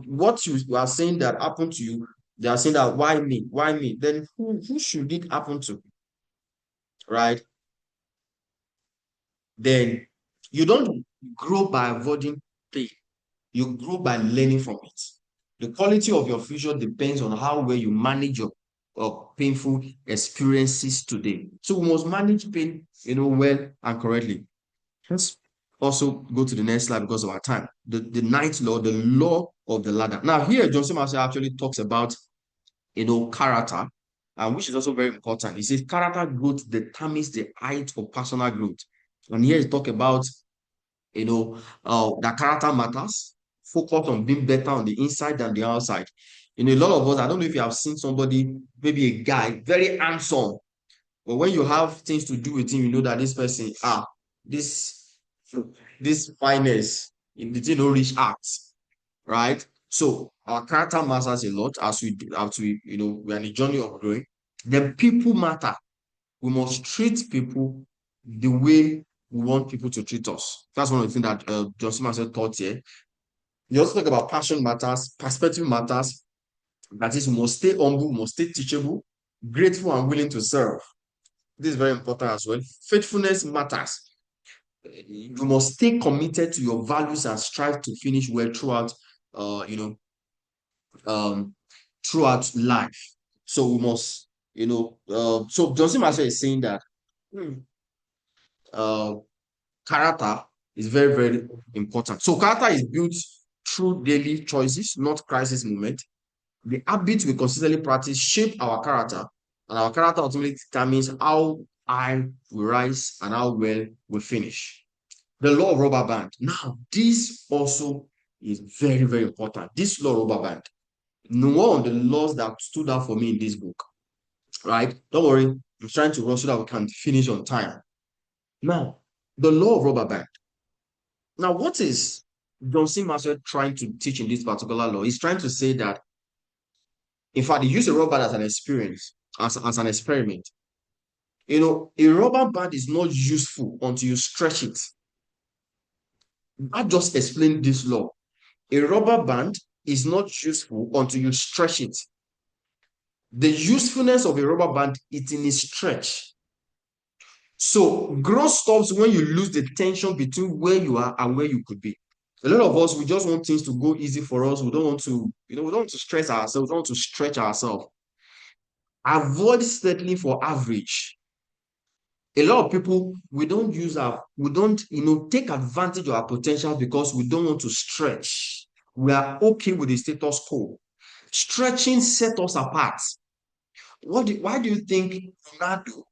what you are saying that happened to you? They are saying that why me? Why me? Then who should it happen to? Right? Then you don't grow by avoiding pain. You grow by learning from it. The quality of your future depends on how well you manage your painful experiences today. So we must manage pain, well and correctly. Let's also go to the next slide because of our time. The ninth law, the law of the ladder. Now, here, John C. Maxwell actually talks about, character, which is also very important. He says character growth determines the height of personal growth. And here he talk about, that character matters. Focus on being better on the inside than the outside. A lot of us, I don't know if you have seen somebody, maybe a guy, very handsome, but when you have things to do with him, you know that this person, this this fineness, it reach acts, right? So our character matters a lot we're in a journey of growing. Then people matter. We must treat people the way we want people to treat us. That's one of the things that John C. Maxwell taught here. You also talk about passion matters, perspective matters. That is, we must stay humble, we must stay teachable, grateful, and willing to serve. This is very important as well. Faithfulness matters. You must stay committed to your values and strive to finish well throughout, uh, you know, um, throughout life. So we must, so Johnson Marshall is saying that hmm, uh, character is very, very important. So character is built through daily choices, not crisis moment. The habits we consistently practice shape our character, and our character ultimately determines how high we rise and how well we finish. The law of rubber band. Now, this also is very, very important. This law of rubber band. One of the laws that stood out for me in this book, right? Don't worry, I'm trying to rush so that we can finish on time. Now, the law of rubber band. Now, what is John C. Maxwell trying to teach in this particular law? He's trying to say that, in fact, he used a rubber band as an experience, as an experiment. A rubber band is not useful until you stretch it. I just explained this law. A rubber band is not useful until you stretch it. The usefulness of a rubber band is in its stretch. So growth stops when you lose the tension between where you are and where you could be. A lot of us, we just want things to go easy for us. We don't want to, we don't want to stress ourselves. We don't want to stretch ourselves. Avoid settling for average. A lot of people, we don't, take advantage of our potential because we don't want to stretch. We are okay with the status quo. Stretching set us apart. Why do you think Ronaldo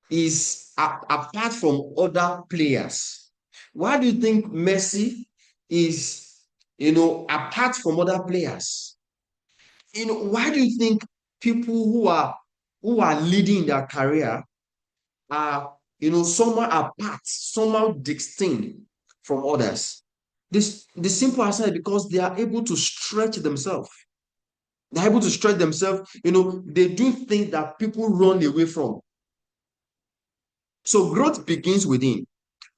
is apart from other players? Why do you think Messi is, apart from other players? Why do you think people who are leading their career are, somehow apart, somehow distinct from others? The simple answer is because they are able to stretch themselves. They're able to stretch themselves. They do things that people run away from. So growth begins within.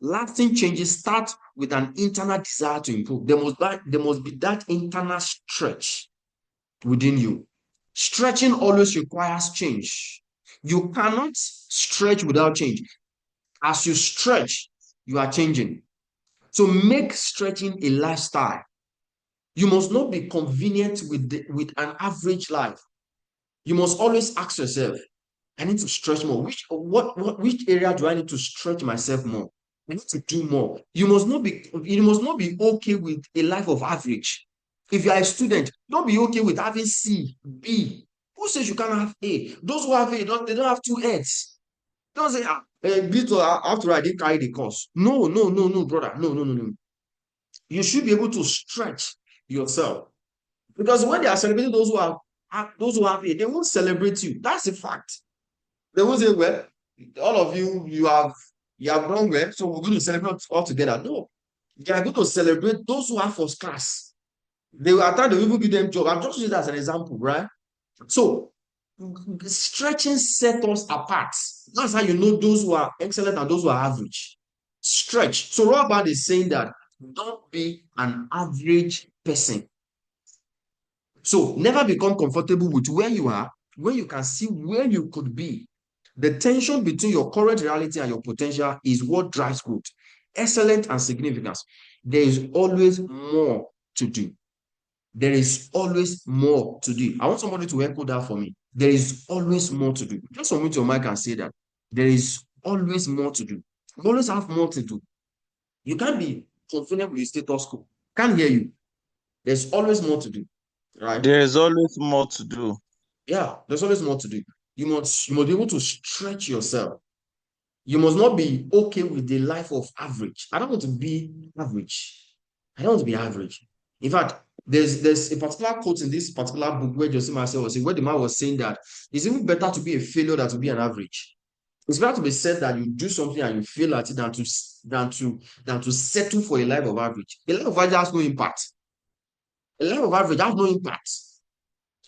Lasting changes start with an internal desire to improve. There must be that internal stretch within you. Stretching always requires change. You cannot stretch without change. As you stretch, you are changing. So make stretching a lifestyle. You must not be convenient with an average life. You must always ask yourself, I need to stretch more. Which area do I need to stretch myself more? I need to do more. You must not be okay with a life of average. If you are a student, don't be okay with having C, B. Who says you can't have A? Those who have A, they don't have two heads. Don't say, B to after I didn't carry the course. No, no, no, no, brother. No, no, no, no. You should be able to stretch yourself. Because when they are celebrating those who have A, they won't celebrate you. That's a fact. They will say, well, all of you, you have done well, so we're going to celebrate all together. No, they are going to celebrate those who are first class. They will attack, they will even give them job. I'm just using that as an example, right? So stretching set us apart. That's how you know those who are excellent and those who are average. Stretch. So Robert is saying that don't be an average person. So never become comfortable with where you are when you can see where you could be. The tension between your current reality and your potential is what drives growth. Excellence and significance. There is always more to do. There is always more to do. I want somebody to echo that for me. There is always more to do. Just unmute your mic and say that. There is always more to do. You always have more to do. You can't be confident with your status quo. Can't hear you. There's always more to do. Right? There is always more to do. Yeah, there's always more to do. You must be able to stretch yourself. You must not be okay with the life of average. I don't want to be average. I don't want to be average. In fact, there's a particular quote in this particular book where Joseph Marcel was saying, where the man was saying that it's even better to be a failure than to be an average. It's better to be said that you do something and you fail at it than to settle for a life of average. A life of average has no impact. A life of average has no impact.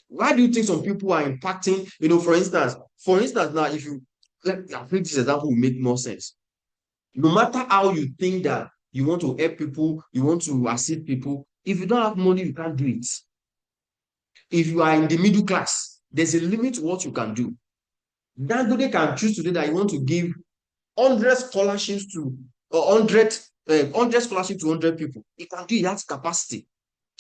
Why do you think some people are impacting? For instance, now if you I think this example will make more sense. No matter how you think that you want to help people, you want to assist people, if you don't have money, you can't do it. If you are in the middle class, there's a limit to what you can do. Dangote can choose today that you want to give 100 scholarships to or 100 scholarships to 100 people. He can do it. He has capacity.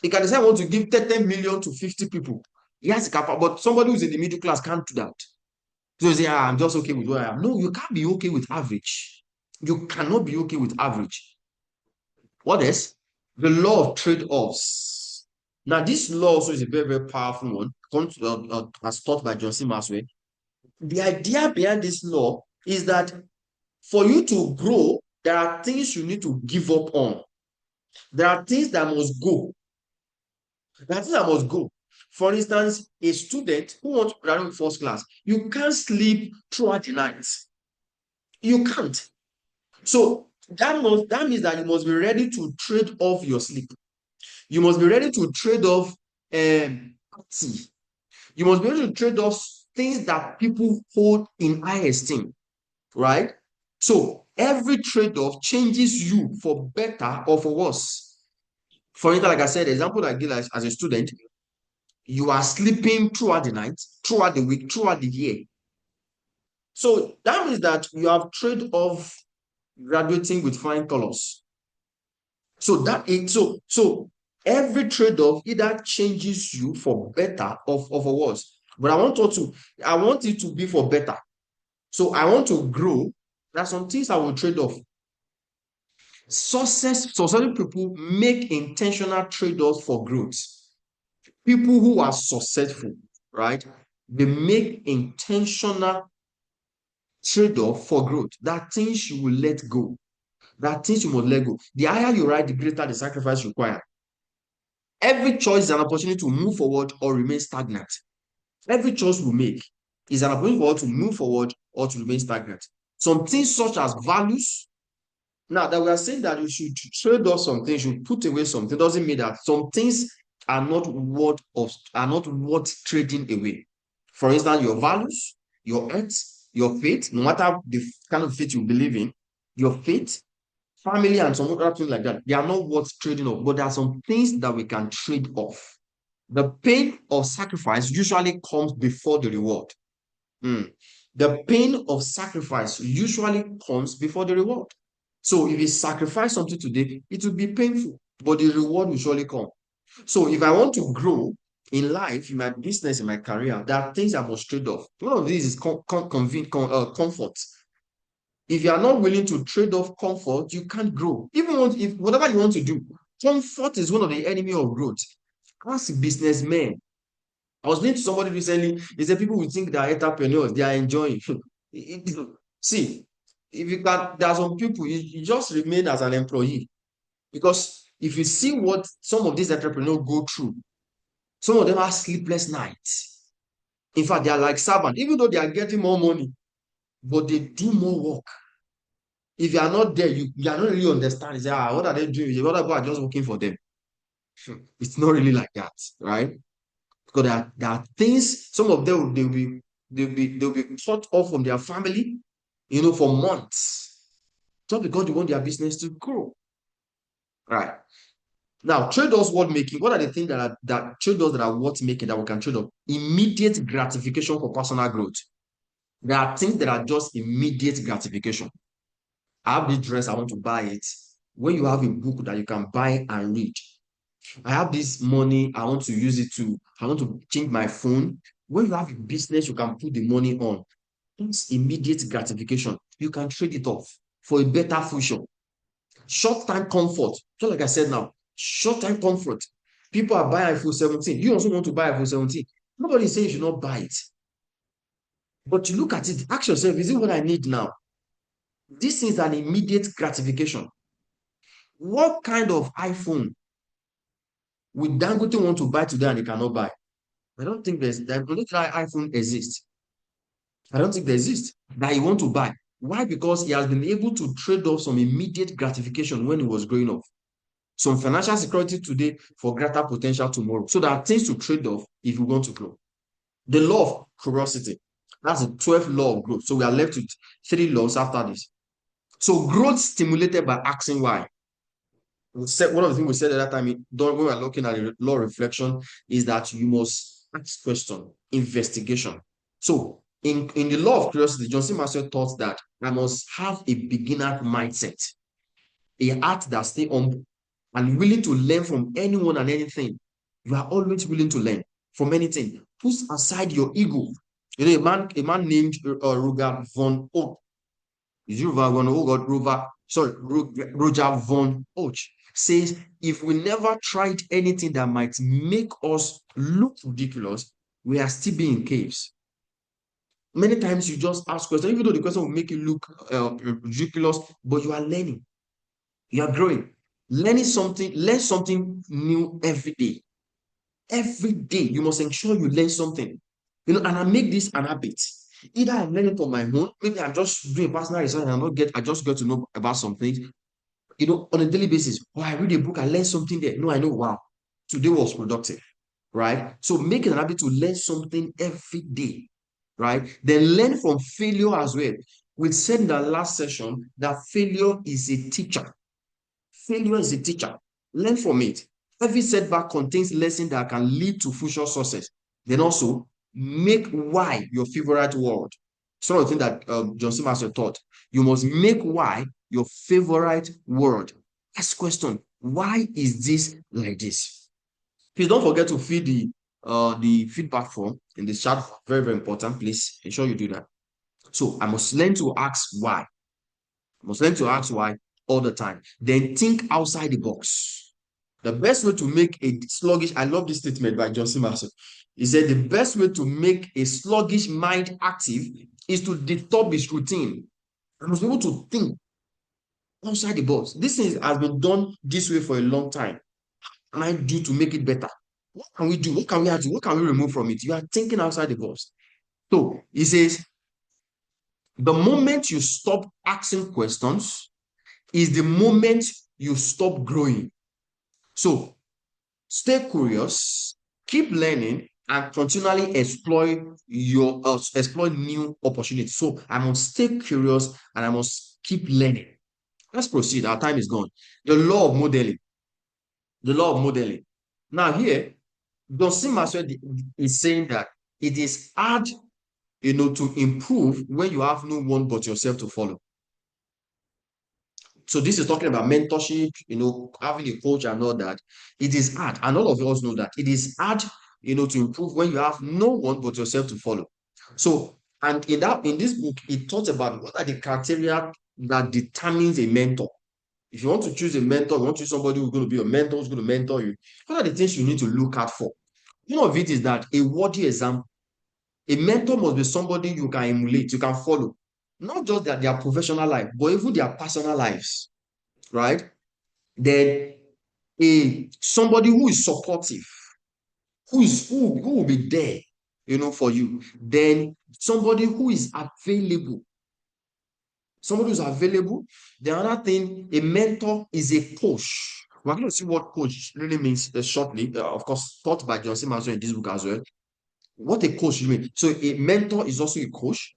He can decide want to give 10 million to 50 people. He has capacity, but somebody who's in the middle class can't do that. So you say, I'm just okay with what I am. No, you can't be okay with average. You cannot be okay with average. What is the law of trade-offs? Now, this law also is a very, very powerful one, as taught by John C. Maxwell. The idea behind this law is that for you to grow, there are things you need to give up on. There are things that must go. There are things that must go. For instance, a student who wants to graduate first class, you can't sleep throughout the night. You can't. So that means that you must be ready to trade off your sleep. You must be ready to trade off party. You must be able to trade off things that people hold in high esteem, right? So every trade-off changes you for better or for worse. For instance, like I said, the example I give as a student, you are sleeping throughout the night, throughout the week, throughout the year. So that means that you have trade off graduating with flying colors. So every trade-off either changes you for better or for worse. But I want it to be for better. So I want to grow. There are some things I will trade off. Successful people make intentional trade-offs for growth. People who are successful, right? They make intentional trade-off for growth. There are things you will let go. There are things you must let go. The higher you ride, the greater the sacrifice required. Every choice is an opportunity to move forward or remain stagnant. Every choice we make is an opportunity for us to move forward or to remain stagnant. Some things such as values. Now that we are saying that you should trade off some things, you put away something, doesn't mean that some things are not worth trading away. For instance, your values, your earth, your faith, no matter the kind of faith you believe in, your faith, family, and some other things like that, they are not worth trading off. But there are some things that we can trade off. The pain of sacrifice usually comes before the reward. The pain of sacrifice usually comes before the reward. So if you sacrifice something today, it will be painful, but the reward will surely come. So if I want to grow in life, in my business, in my career, there are things I must trade off. One of these is comfort. If you are not willing to trade off comfort, you can't grow. Even if whatever you want to do, comfort is one of the enemy of growth. Ask businessmen. I was listening to somebody recently. He said people will think they are entrepreneurs, they are enjoying. See, if you can, there are some people you just remain as an employee, because if you see what some of these entrepreneurs go through, some of them have sleepless nights. In fact, they are like servants, even though they are getting more money, but they do more work. If you are not there, you are not really understanding. You say, what are they doing? The other people are just working for them. It's not really like that, right? Because there are things, some of them they'll be cut off from their family, for months, just because they want their business to grow. Right. Now, trade-offs worth making. What are the things that trade-offs that are worth making that we can trade off? Immediate gratification for personal growth. There are things that are just immediate gratification. I have this dress, I want to buy it. When you have a book that you can buy and read, I have this money, I want to change my phone. When you have a business, you can put the money on. It's immediate gratification. You can trade it off for a better future. Short-time comfort. Just like I said now, short-time comfort. People are buying iPhone 17. You also want to buy iPhone 17. Nobody is saying you should not buy it. But you look at it, ask yourself, is it what I need now? This is an immediate gratification. What kind of iPhone would Dangote want to buy today and he cannot buy? I don't think that iPhone exists. I don't think they exist that he want to buy. Why? Because he has been able to trade off some immediate gratification when he was growing up. Some financial security today for greater potential tomorrow. So there are things to trade off if you want to grow. The law of curiosity. That's the 12th law of growth. So we are left with 3 laws after this. So growth stimulated by asking why. One of the things we said at that time when we were looking at the law of reflection is that you must ask question, investigation. So in the law of curiosity, John C. Maxwell taught that I must have a beginner mindset, a heart that stay humble and willing to learn from anyone and anything. You are always willing to learn from anything. Put aside your ego. A man named Roger von Oak. Is Roger von Oak? Roger von Och says, if we never tried anything that might make us look ridiculous, we are still being in caves. Many times you just ask questions, even though the question will make you look ridiculous, but you are learning. You are growing. Learn something new every day. Every day, you must ensure you learn something. And I make this an habit. Either I'm learning for my own, maybe I'm just doing personal research and I just get to know about some things, on a daily basis. Or I read a book, I learn something there. No, I know, wow, today was productive, right? So make it an habit to learn something every day, right? Then learn from failure as well. We said in the last session that failure is a teacher. Failure is a teacher. Learn from it. Every setback contains lessons that can lead to future success. Then also, make why your favorite word. Sort of thing that John C. Maxwell taught. You must make why your favorite word. Ask question, why is this like this? Please don't forget to fill the feedback form in the chat. Very, very important. Please ensure you do that. So I must learn to ask why. I must learn to ask why all the time. Then think outside the box. The best way to make a sluggish, I love this statement by John C. Maxwell. He said the best way to make a sluggish mind active is to disturb its routine. I must be able to think outside the box. This thing has been done this way for a long time. What can I do to make it better? What can we do? What can we add? What can we remove from it? You are thinking outside the box. So he says, the moment you stop asking questions is the moment you stop growing. So stay curious, keep learning, and continually explore new opportunities. So I must stay curious and I must keep learning. Let's proceed. Our time is gone. The law of modeling. The law of modeling. Now here, John C. Maxwell is saying that it is hard, to improve when you have no one but yourself to follow. So this is talking about mentorship, having a coach and all that. It is hard, and all of us know that it is hard, to improve when you have no one but yourself to follow. So, and in this book, it talks about what are the criteria that determines a mentor. If you want to choose a mentor, you want to choose somebody who's going to be your mentor, who's going to mentor you, what are the things you need to look out for? One of it is that a worthy example. A mentor must be somebody you can emulate, you can follow. Not just that their professional life, but even their personal lives, right? Then somebody who is supportive, who will be there, for you. Then somebody who is available. Somebody who's available. The other thing, a mentor is a coach. We're going to see what coach really means shortly. Of course, taught by John C. Maxwell in this book as well. What a coach means. So a mentor is also a coach.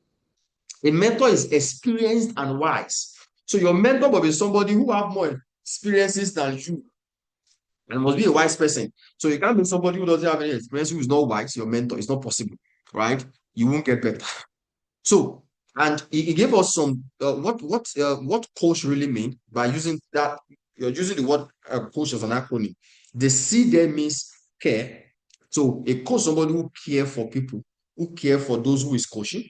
A mentor is experienced and wise. So your mentor will be somebody who have more experiences than you and must be a wise person. So you can't be somebody who doesn't have any experience, who is not wise, your mentor. It's not possible, right? You won't get better. So, and he gave us some what coach really mean by using that. You're using the word coach as an acronym. The C there means care. So a coach, somebody who care for people, who care for those who is coaching.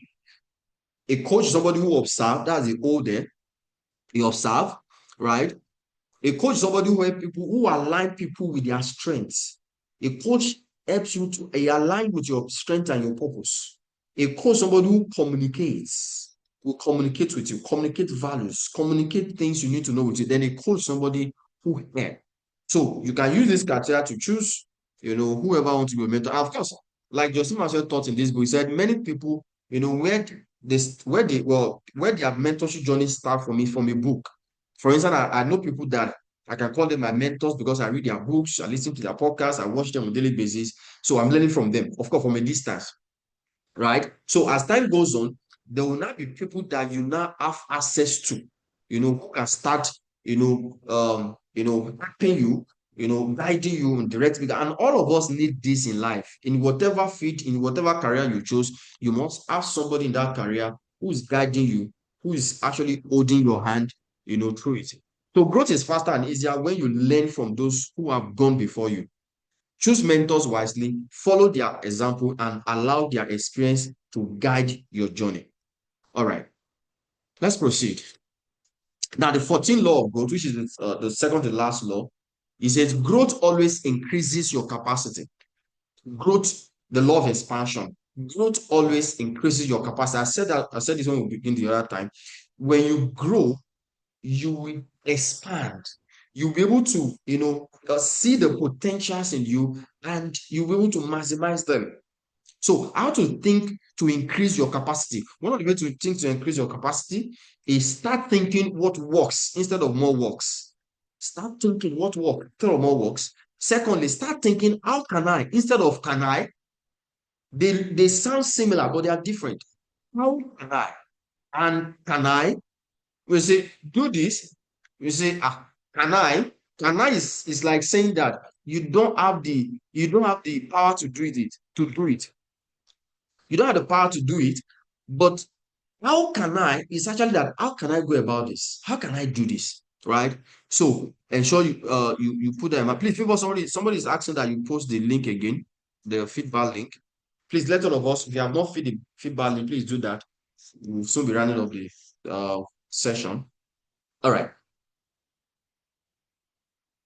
A coach, somebody who observe. That's the O there. You observe, right? A coach is somebody who help people, who align people with their strengths. A coach helps you to align with your strength and your purpose. A coach is somebody who communicates, will communicate with you, communicate values, communicate things you need to know with you. Then a coach is somebody who help. So you can use this criteria to choose, whoever wants to be a mentor. And of course, like Justin Marshall taught in this book, he said many people, where their mentorship journey start from a book. For instance, I know people that I can call them my mentors because I read their books, I listen to their podcasts, I watch them on a daily basis. So I'm learning from them, of course, from a distance, right? So as time goes on, there will now be people that you now have access to, who can start, helping you, guiding you and directing you. And all of us need this in life. In whatever field, in whatever career you chose, you must have somebody in that career who is guiding you, who is actually holding your hand, through it. So growth is faster and easier when you learn from those who have gone before you. Choose mentors wisely, follow their example, and allow their experience to guide your journey. All right, let's proceed. Now, the 14th law of growth, which is the second to last law, it says growth always increases your capacity. Growth, the law of expansion. Growth always increases your capacity. I said this when we begin the other time. When you grow, you will expand. You'll be able to, see the potentials in you and you'll be able to maximize them. So, how to think to increase your capacity? One of the ways to think to increase your capacity is start thinking what works instead of more works. Start thinking what works instead of more works. Secondly, start thinking how can I instead of can I. They sound similar, but they are different. How can I? And can I? We say, do this. We say, can I? Can I is like saying that you don't have the power to do it, to do it. You don't have the power to do it, but how can I? It's actually that how can I go about this? How can I do this? Right? So ensure you put them. Please, before somebody is asking that you post the link again, the feedback link. Please let all of us, if you have not feed the feedback link, please do that. We'll soon be running off the session. All right.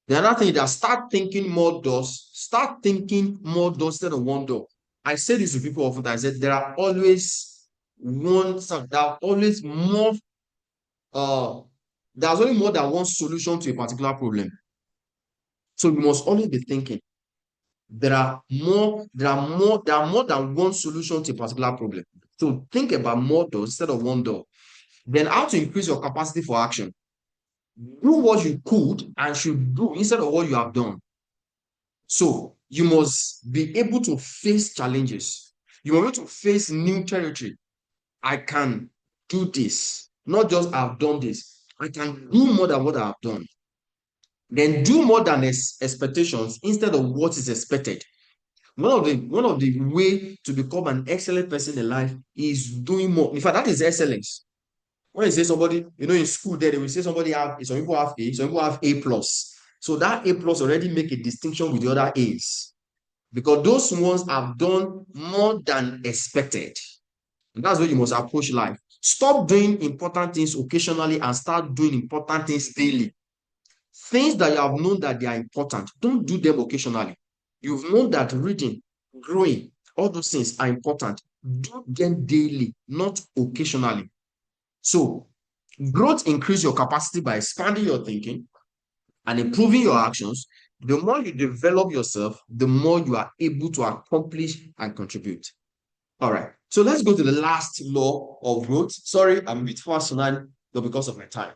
The other thing is that start thinking more doors. Start thinking more doors instead of one door. I say this to people often. I said there are always there are always more. There's only more than one solution to a particular problem. So you must always be thinking. There are more than one solution to a particular problem. So think about more doors instead of one door. Then how to increase your capacity for action. Do what you could and should do instead of what you have done. So you must be able to face challenges. You must be able to face new territory. I can do this, not just I've done this. I can do more than what I've done. Then do more than expectations instead of what is expected. One of the way to become an excellent person in life is doing more. In fact, that is excellence. When you say somebody, in school there, they will say some people have A, some people have A plus. So that A plus already make a distinction with the other A's because those ones have done more than expected. And that's where you must approach life. Stop doing important things occasionally and start doing important things daily. Things that you have known that they are important, don't do them occasionally. You've known that reading, growing, all those things are important. Do them daily, not occasionally. So, growth increases your capacity by expanding your thinking and improving your actions. The more you develop yourself, the more you are able to accomplish and contribute. All right. So let's go to the last law of growth. Sorry, I'm a bit fast tonight, but because of my time.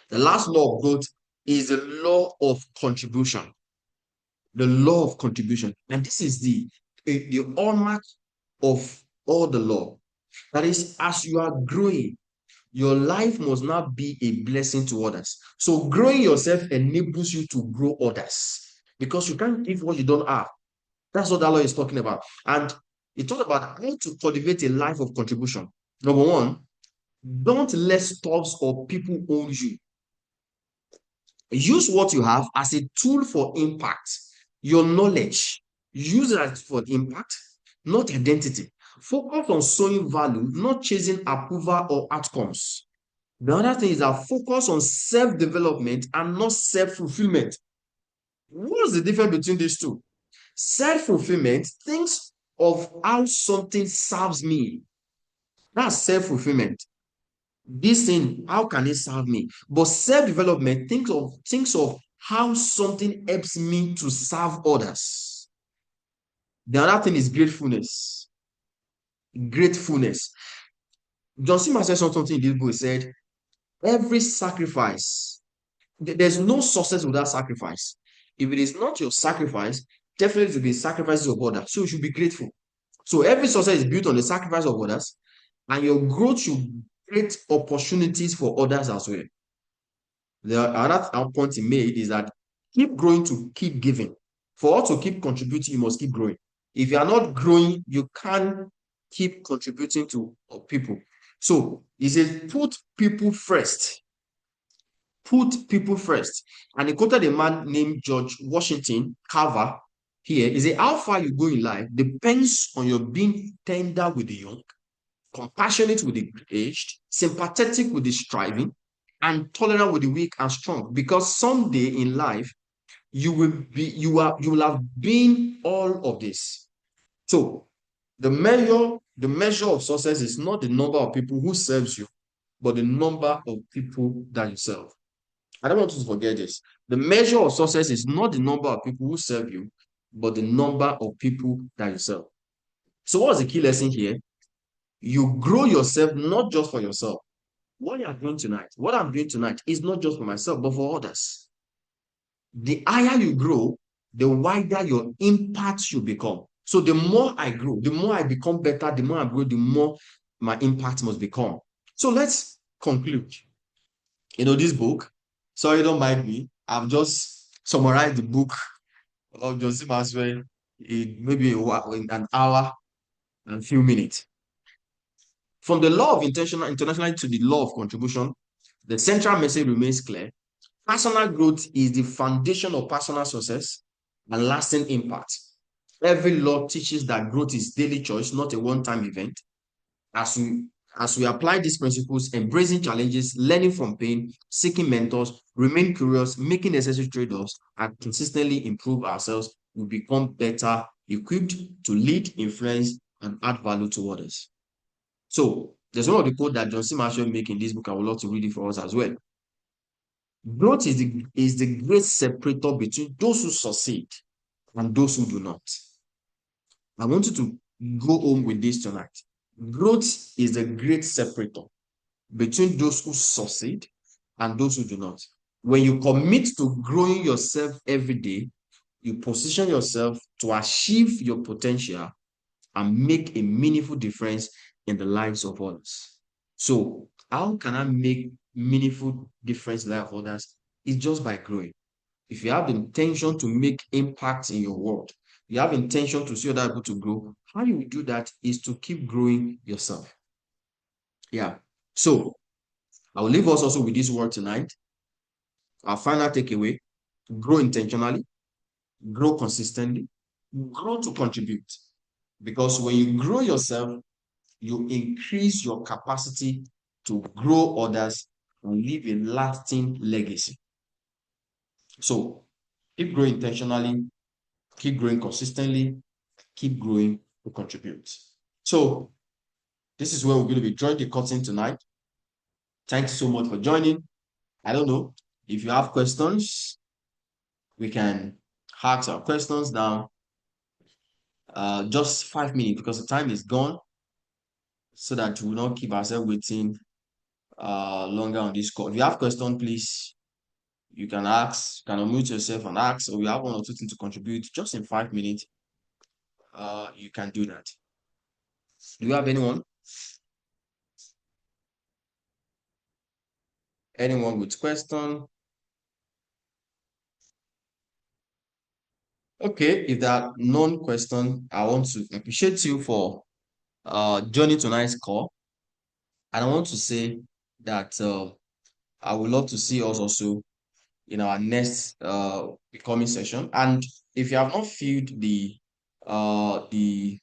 The last law of growth is the law of contribution. The law of contribution. And this is the hallmark of all the law. That is, as you are growing, your life must not be a blessing to others. So growing yourself enables you to grow others because you can't give what you don't have. That's what that law is talking about. And it talks about how to cultivate a life of contribution. Number one, don't let stuffs or people own you. Use what you have as a tool for impact. Your knowledge, use it for impact, not identity. Focus on sowing value, not chasing approval or outcomes. The other thing is that focus on self-development and not self-fulfillment. What's the difference between these two? Self-fulfillment thinks of how something serves me. That's self-fulfillment. This thing, how can it serve me? But self-development thinks of how something helps me to serve others. The other thing is gratefulness. Gratefulness. John C. Maxwell said something in this book. He said, every sacrifice, there's no success without sacrifice. If it is not your sacrifice, definitely it will be sacrifices of others. So you should be grateful. So every success is built on the sacrifice of others, and your growth should create opportunities for others as well. Another point he made is that keep growing to keep giving. For us to keep contributing, you must keep growing. If you are not growing, you can't keep contributing to people. So he says, put people first. Put people first. And he quoted a man named George Washington Carver here. He said, how far you go in life depends on your being tender with the young, compassionate with the aged, sympathetic with the striving, and tolerant with the weak and strong. Because someday in life, you will have been all of this. So the measure of success is not the number of people who serves you, but the number of people that you serve. I don't want you to forget this. The measure of success is not the number of people who serve you, but the number of people that you serve. So what's the key lesson here? You grow yourself not just for yourself. What I'm doing tonight is not just for myself, but for others. The higher you grow, the wider your impact should become. So the more I grow, the more I become better, the more I grow, the more my impact must become. So let's conclude. This book, sorry, don't mind me. I've just summarized the book of Joseph Maxwell in maybe in an hour and a few minutes. From the law of internationality to the law of contribution, the central message remains clear. Personal growth is the foundation of personal success and lasting impact. Every law teaches that growth is daily choice, not a one-time event. As we apply these principles, embracing challenges, learning from pain, seeking mentors, remain curious, making necessary trade-offs, and consistently improve ourselves, we become better equipped to lead, influence, and add value to others. So there's one of the quote that John C. Marshall make in this book. I would love to read it for us as well. Growth is the great separator between those who succeed and those who do not. I want you to go home with this tonight. Growth is the great separator between those who succeed and those who do not. When you commit to growing yourself every day, you position yourself to achieve your potential and make a meaningful difference in the lives of others. So, how can I make meaningful difference in the life of others? It's just by growing. If you have the intention to make impact in your world, you have intention to see other people to grow, how you will do that is to keep growing yourself. Yeah. So I will leave us also with this word tonight. Our final takeaway: grow intentionally, grow consistently, grow to contribute. Because when you grow yourself, you increase your capacity to grow others and leave a lasting legacy. So keep growing intentionally, keep growing consistently, keep growing to contribute. So this is where we're going to be drawing the curtain tonight. Thanks so much for joining. I don't know if you have questions, we can ask our questions now. Just 5 minutes because the time is gone, so that we will not keep ourselves waiting longer on this call. If you have questions, please, you can ask, you can unmute yourself and ask, or you have one or two things to contribute just in 5 minutes. You can do that. Do you have anyone? Anyone with question? Okay, if there are none question, I want to appreciate you for joining tonight's call. And I want to say that I would love to see us also in our next becoming session. And if you have not filled uh the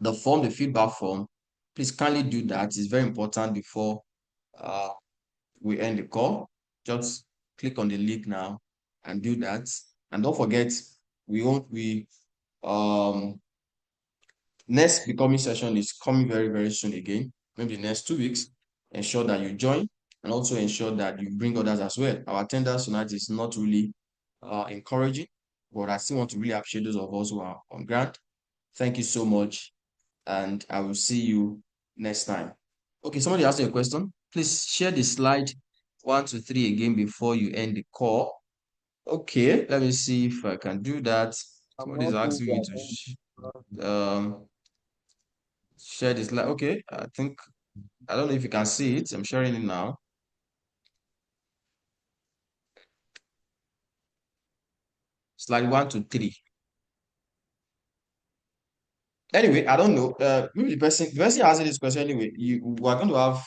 the form, the feedback form, please kindly do that. It's very important before uh we end the call. Just click on the link now and do that. And don't forget, we um next becoming session is coming very, very soon again, maybe the next 2 weeks. Ensure that you join and also ensure that you bring others as well. Our attendance tonight is not really encouraging, but I still want to really appreciate those of us who are on ground. Thank you so much, and I will see you next time. Okay, somebody asked you a question. Please share the slide 1 to 3 again before you end the call. Okay, let me see if I can do that. I'm Somebody is not able asking me to to attend. share this slide. Okay, I think I don't know if you can see it. I'm sharing it now. Slide 1 to 3. Anyway, I don't know. Maybe the person asking this question anyway. We are going to have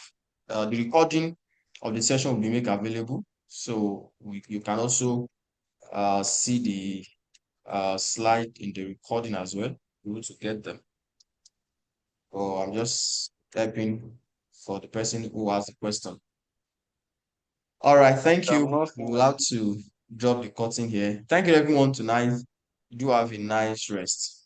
the recording of the session will be made available, so you can also see the slide in the recording as well. You want to get them. Or I'm just typing for the person who asked the question. All right, thank I'm you. not We seeing will have to drop the curtain here. Thank you, everyone, tonight. Do have a nice rest.